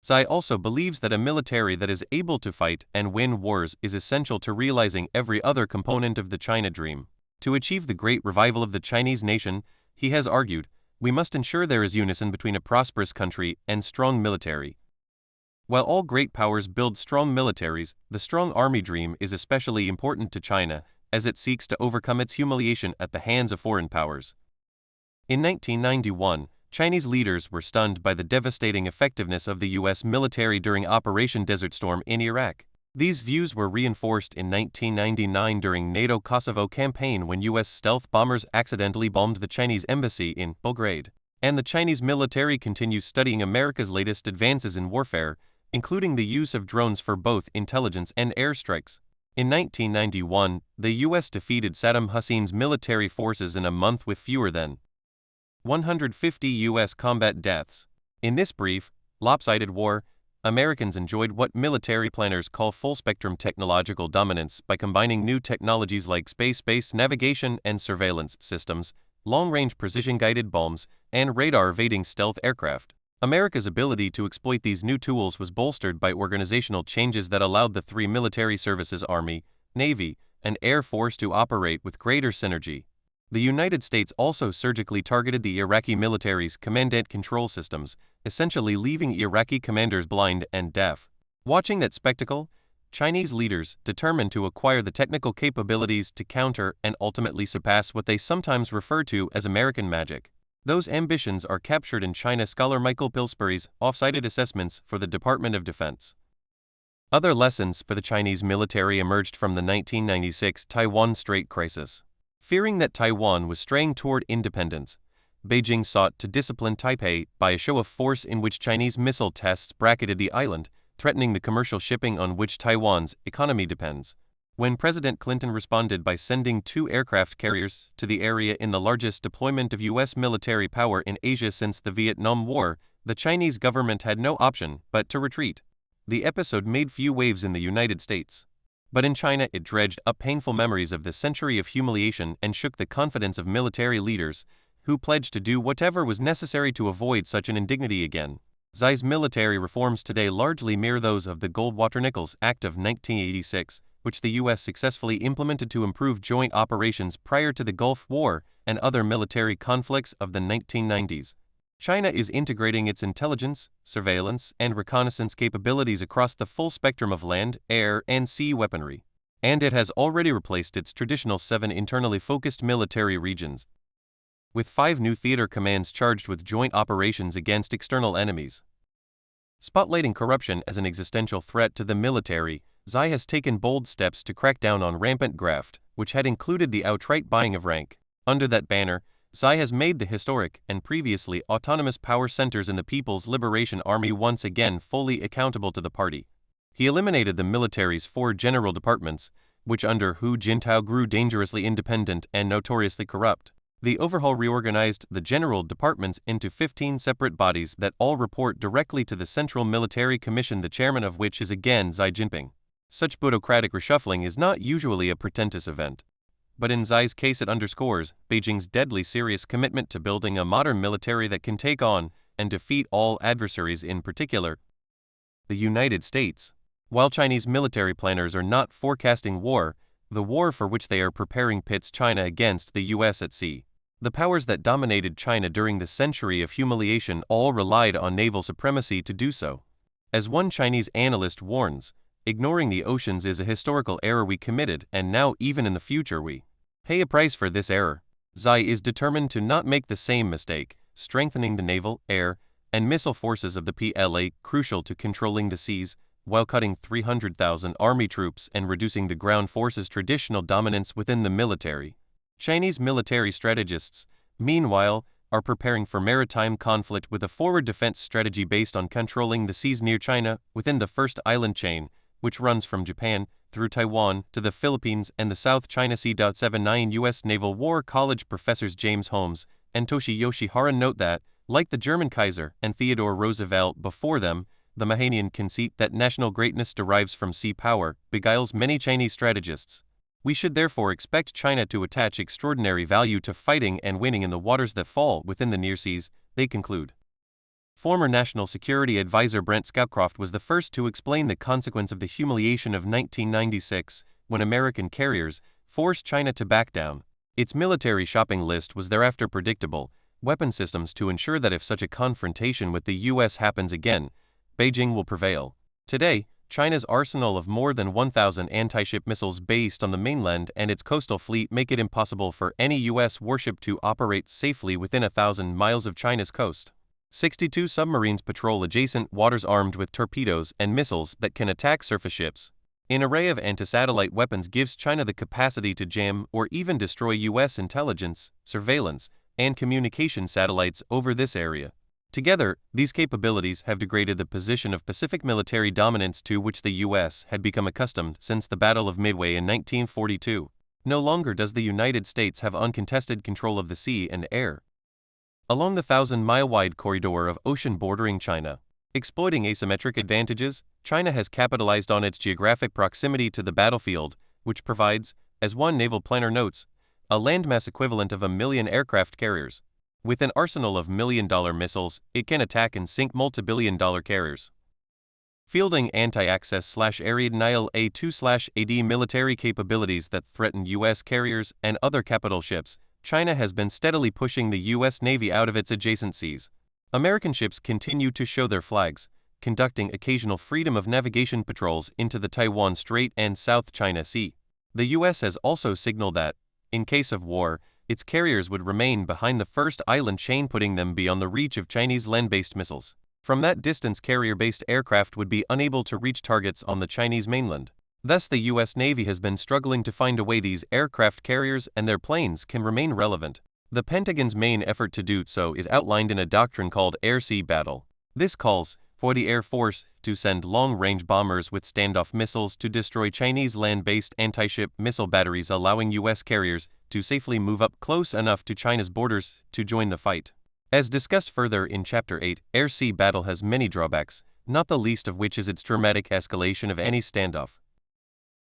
A: Xi also believes that a military that is able to fight and win wars is essential to realizing every other component of the China dream. To achieve the great revival of the Chinese nation, he has argued, we must ensure there is unison between a prosperous country and strong military. While all great powers build strong militaries, the strong army dream is especially important to China, as it seeks to overcome its humiliation at the hands of foreign powers. In 1991, Chinese leaders were stunned by the devastating effectiveness of the U.S. military during Operation Desert Storm in Iraq. These views were reinforced in 1999 during NATO Kosovo campaign when U.S. stealth bombers accidentally bombed the Chinese embassy in Belgrade. And the Chinese military continues studying America's latest advances in warfare, including the use of drones for both intelligence and airstrikes. In 1991, the U.S. defeated Saddam Hussein's military forces in a month with fewer than 150 U.S. combat deaths. In this brief, lopsided war, Americans enjoyed what military planners call full-spectrum technological dominance by combining new technologies like space-based navigation and surveillance systems, long-range precision-guided bombs, and radar-evading stealth aircraft. America's ability to exploit these new tools was bolstered by organizational changes that allowed the three military services Army, Navy, and Air Force to operate with greater synergy. The United States also surgically targeted the Iraqi military's command and control systems, essentially leaving Iraqi commanders blind and deaf. Watching that spectacle, Chinese leaders determined to acquire the technical capabilities to counter and ultimately surpass what they sometimes refer to as American magic. Those ambitions are captured in China scholar Michael Pillsbury's off-cited assessments for the Department of Defense. Other lessons for the Chinese military emerged from the 1996 Taiwan Strait crisis. Fearing that Taiwan was straying toward independence, Beijing sought to discipline Taipei by a show of force in which Chinese missile tests bracketed the island, threatening the commercial shipping on which Taiwan's economy depends. When President Clinton responded by sending 2 aircraft carriers to the area in the largest deployment of U.S. military power in Asia since the Vietnam War, the Chinese government had no option but to retreat. The episode made few waves in the United States. But in China it dredged up painful memories of the century of humiliation and shook the confidence of military leaders, who pledged to do whatever was necessary to avoid such an indignity again. Xi's military reforms today largely mirror those of the Goldwater-Nichols Act of 1986, which the U.S. successfully implemented to improve joint operations prior to the Gulf War and other military conflicts of the 1990s. China is integrating its intelligence, surveillance, and reconnaissance capabilities across the full spectrum of land, air, and sea weaponry. And it has already replaced its traditional 7 internally focused military regions with 5 new theater commands charged with joint operations against external enemies. Spotlighting corruption as an existential threat to the military, Xi has taken bold steps to crack down on rampant graft, which had included the outright buying of rank. Under that banner, Xi has made the historic and previously autonomous power centers in the People's Liberation Army once again fully accountable to the party. He eliminated the military's 4 general departments, which under Hu Jintao grew dangerously independent and notoriously corrupt. The overhaul reorganized the general departments into 15 separate bodies that all report directly to the Central Military Commission, the chairman of which is again Xi Jinping. Such bureaucratic reshuffling is not usually a portentous event. But in Xi's case it underscores Beijing's deadly serious commitment to building a modern military that can take on and defeat all adversaries, in particular the United States. While Chinese military planners are not forecasting war, the war for which they are preparing pits China against the U.S. at sea. The powers that dominated China during the century of humiliation all relied on naval supremacy to do so. As one Chinese analyst warns, ignoring the oceans is a historical error we committed, and now even in the future we pay a price for this error. Xi is determined to not make the same mistake, strengthening the naval, air, and missile forces of the PLA, crucial to controlling the seas, while cutting 300,000 army troops and reducing the ground forces' traditional dominance within the military. Chinese military strategists, meanwhile, are preparing for maritime conflict with a forward defense strategy based on controlling the seas near China within the first island chain, which runs from Japan through Taiwan to the Philippines and the South China Sea. 79 U.S. Naval War College professors James Holmes and Toshiyoshi Hara note that, like the German Kaiser and Theodore Roosevelt before them, the Mahanian conceit that national greatness derives from sea power beguiles many Chinese strategists. We should therefore expect China to attach extraordinary value to fighting and winning in the waters that fall within the near seas, they conclude. Former National Security Advisor Brent Scowcroft was the first to explain the consequence of the humiliation of 1996, when American carriers forced China to back down. Its military shopping list was thereafter predictable: weapon systems to ensure that if such a confrontation with the U.S. happens again, Beijing will prevail. Today, China's arsenal of more than 1,000 anti-ship missiles based on the mainland and its coastal fleet make it impossible for any U.S. warship to operate safely within 1,000 miles of China's coast. 62 submarines patrol adjacent waters armed with torpedoes and missiles that can attack surface ships. An array of anti-satellite weapons gives China the capacity to jam or even destroy U.S. intelligence, surveillance, and communication satellites over this area. Together, these capabilities have degraded the position of Pacific military dominance to which the U.S. had become accustomed since the Battle of Midway in 1942. No longer does the United States have uncontested control of the sea and air. Along the 1,000-mile-wide corridor of ocean bordering China, exploiting asymmetric advantages, China has capitalized on its geographic proximity to the battlefield, which provides, as one naval planner notes, a landmass equivalent of 1 million aircraft carriers. With an arsenal of million-dollar missiles, it can attack and sink multi-billion-dollar carriers. Fielding anti-access/area denial A2/AD military capabilities that threaten U.S. carriers and other capital ships, China has been steadily pushing the U.S. Navy out of its adjacent seas. American ships continue to show their flags, conducting occasional freedom of navigation patrols into the Taiwan Strait and South China Sea. The U.S. has also signaled that, in case of war, its carriers would remain behind the first island chain, putting them beyond the reach of Chinese land-based missiles. From that distance, carrier-based aircraft would be unable to reach targets on the Chinese mainland. Thus, the U.S. Navy has been struggling to find a way these aircraft carriers and their planes can remain relevant. The Pentagon's main effort to do so is outlined in a doctrine called air-sea battle. This calls for the Air Force to send long-range bombers with standoff missiles to destroy Chinese land-based anti-ship missile batteries, allowing U.S. carriers to safely move up close enough to China's borders to join the fight. As discussed further in Chapter 8, air-sea battle has many drawbacks, not the least of which is its dramatic escalation of any standoff.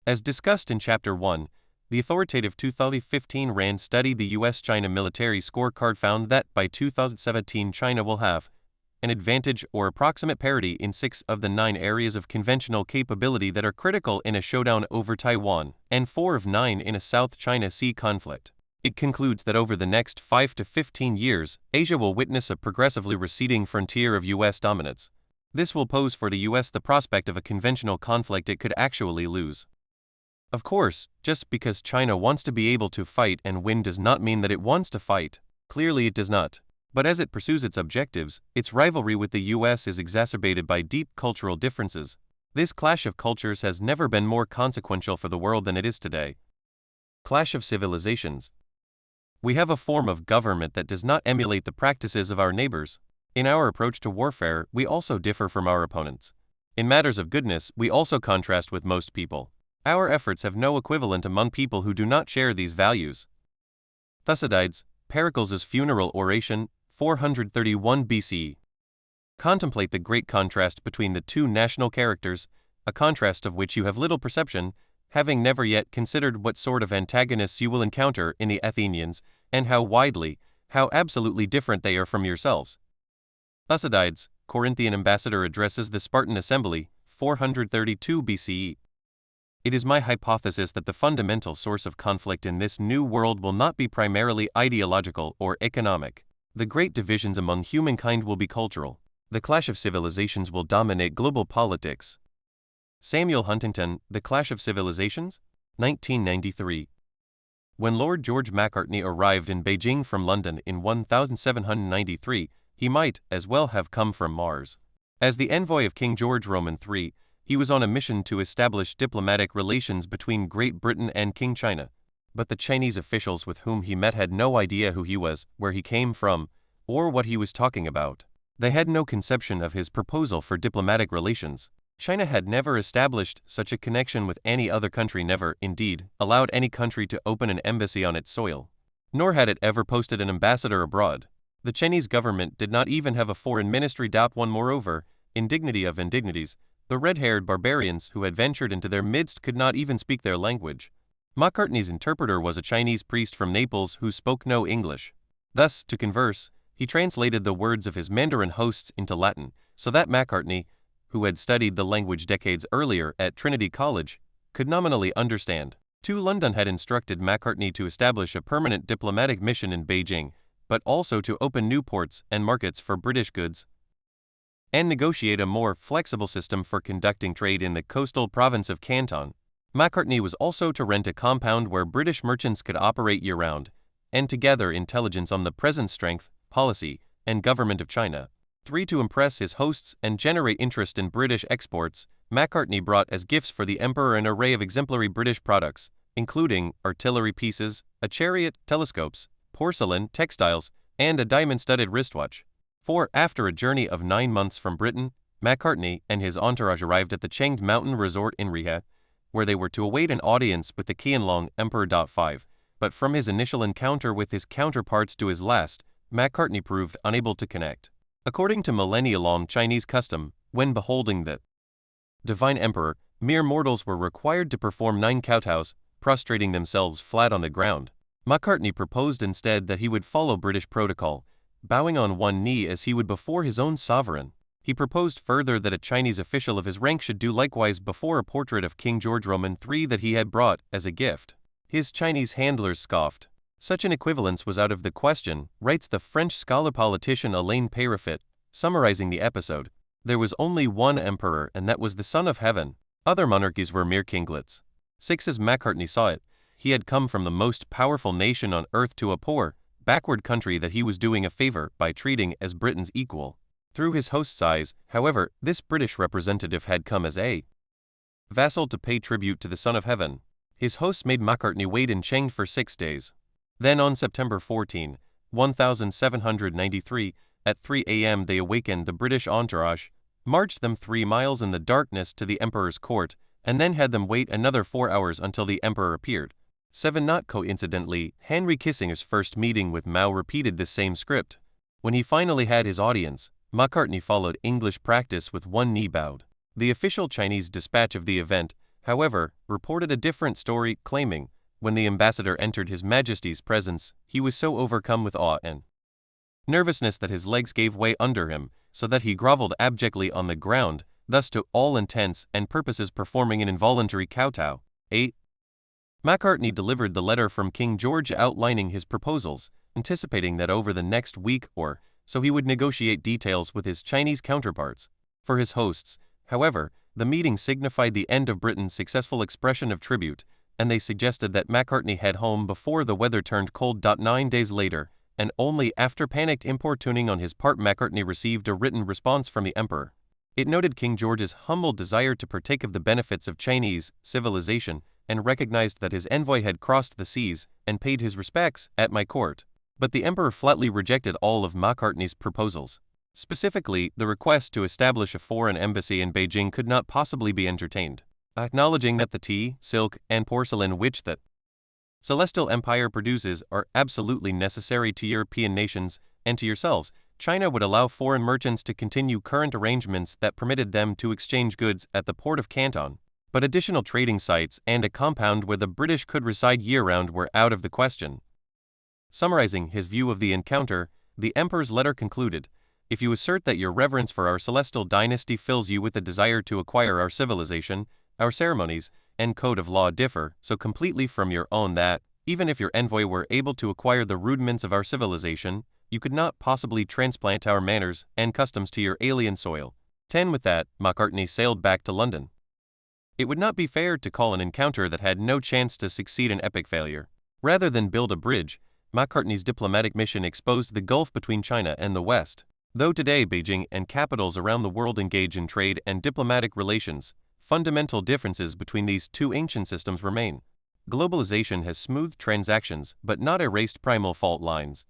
A: As discussed in Chapter 1, the authoritative 2015 RAND study, the U.S. China military scorecard, found that by 2017 China will have an advantage or approximate parity in 6 of the 9 areas of conventional capability that are critical in a showdown over Taiwan, and 4 of 9 in a South China Sea conflict. It concludes that over the next 5 to 15 years, Asia will witness a progressively receding frontier of U.S. dominance. This will pose for the U.S. the prospect of a conventional conflict it could actually lose. Of course, just because China wants to be able to fight and win does not mean that it wants to fight. Clearly it does not. But as it pursues its objectives, its rivalry with the U.S. is exacerbated by deep cultural differences. This clash of cultures has never been more consequential for the world than it is today. Clash of civilizations. We have a form of government that does not emulate the practices of our neighbors. In our approach to warfare, we also differ from our opponents. In matters of goodness, we also contrast with most people. Our efforts have no equivalent among people who do not share these values. Thucydides, Pericles' funeral oration, 431 BCE. Contemplate the great contrast between the two national characters, a contrast of which you have little perception, having never yet considered what sort of antagonists you will encounter in the Athenians, and how widely, how absolutely different they are from yourselves. Thucydides, Corinthian ambassador, addresses the Spartan assembly, 432 BCE. It is my hypothesis that the fundamental source of conflict in this new world will not be primarily ideological or economic. The great divisions among humankind will be cultural. The clash of civilizations will dominate global politics. Samuel Huntington, The Clash of Civilizations? 1993. When Lord George Macartney arrived in Beijing from London in 1793, he might as well have come from Mars. As the envoy of King George III, he was on a mission to establish diplomatic relations between Great Britain and King China. But the Chinese officials with whom he met had no idea who he was, where he came from, or what he was talking about. They had no conception of his proposal for diplomatic relations. China had never established such a connection with any other country, never, indeed, allowed any country to open an embassy on its soil. Nor had it ever posted an ambassador abroad. The Chinese government did not even have a foreign ministry. One moreover, indignity of indignities, the red-haired barbarians who had ventured into their midst could not even speak their language. Macartney's interpreter was a Chinese priest from Naples who spoke no English. Thus, to converse, he translated the words of his Mandarin hosts into Latin, so that Macartney, who had studied the language decades earlier at Trinity College, could nominally understand. London had instructed Macartney to establish a permanent diplomatic mission in Beijing, but also to open new ports and markets for British goods, and negotiate a more flexible system for conducting trade in the coastal province of Canton. Macartney was also to rent a compound where British merchants could operate year-round, and to gather intelligence on the present strength, policy, and government of China. To impress his hosts and generate interest in British exports, Macartney brought as gifts for the emperor an array of exemplary British products, including artillery pieces, a chariot, telescopes, porcelain, textiles, and a diamond-studded wristwatch. After a journey of 9 months from Britain, Macartney and his entourage arrived at the Chengde Mountain Resort in Rihe, where they were to await an audience with the Qianlong Emperor. But from his initial encounter with his counterparts to his last, Macartney proved unable to connect. According to millennia-long Chinese custom, when beholding the divine emperor, mere mortals were required to perform 9 kowtows, prostrating themselves flat on the ground. Macartney proposed instead that he would follow British protocol, bowing on one knee as he would before his own sovereign. He proposed further that a Chinese official of his rank should do likewise before a portrait of King George III that he had brought as a gift. His Chinese handlers scoffed. Such an equivalence was out of the question, writes the French scholar-politician Alain Peyrefitte, summarizing the episode. There was only one emperor, and that was the Son of Heaven. Other monarchies were mere kinglets. As Macartney saw it, he had come from the most powerful nation on earth to a poor, backward country that he was doing a favor by treating as Britain's equal. Through his host's eyes, however, this British representative had come as a vassal to pay tribute to the Son of Heaven. His hosts made Macartney wait in Chengde for 6 days. Then on September 14, 1793, at 3 a.m. they awakened the British entourage, marched them 3 miles in the darkness to the emperor's court, and then had them wait another 4 hours until the emperor appeared. 7. Not coincidentally, Henry Kissinger's first meeting with Mao repeated this same script. When he finally had his audience, Macartney followed English practice with one knee bowed. The official Chinese dispatch of the event, however, reported a different story, claiming, when the ambassador entered His Majesty's presence, he was so overcome with awe and nervousness that his legs gave way under him, so that he groveled abjectly on the ground, thus to all intents and purposes performing an involuntary kowtow. 8. Macartney delivered the letter from King George outlining his proposals, anticipating that over the next week or so he would negotiate details with his Chinese counterparts. For his hosts, however, the meeting signified the end of Britain's successful expression of tribute, and they suggested that Macartney head home before the weather turned cold. 9 days later, and only after panicked importuning on his part Macartney received a written response from the emperor. It noted King George's humble desire to partake of the benefits of Chinese civilization and recognized that his envoy had crossed the seas and paid his respects at my court. But the emperor flatly rejected all of Macartney's proposals. Specifically, the request to establish a foreign embassy in Beijing could not possibly be entertained, acknowledging that the tea, silk, and porcelain which the Celestial Empire produces are absolutely necessary to European nations and to yourselves. China would allow foreign merchants to continue current arrangements that permitted them to exchange goods at the port of Canton, but additional trading sites and a compound where the British could reside year-round were out of the question. Summarizing his view of the encounter, the emperor's letter concluded, "If you assert that your reverence for our celestial dynasty fills you with a desire to acquire our civilization, our ceremonies, and code of law differ so completely from your own that, even if your envoy were able to acquire the rudiments of our civilization, you could not possibly transplant our manners and customs to your alien soil." 10. With that, Macartney sailed back to London. It would not be fair to call an encounter that had no chance to succeed an epic failure. Rather than build a bridge, Macartney's diplomatic mission exposed the gulf between China and the West. Though today Beijing and capitals around the world engage in trade and diplomatic relations, fundamental differences between these two ancient systems remain. Globalization has smoothed transactions but not erased primal fault lines.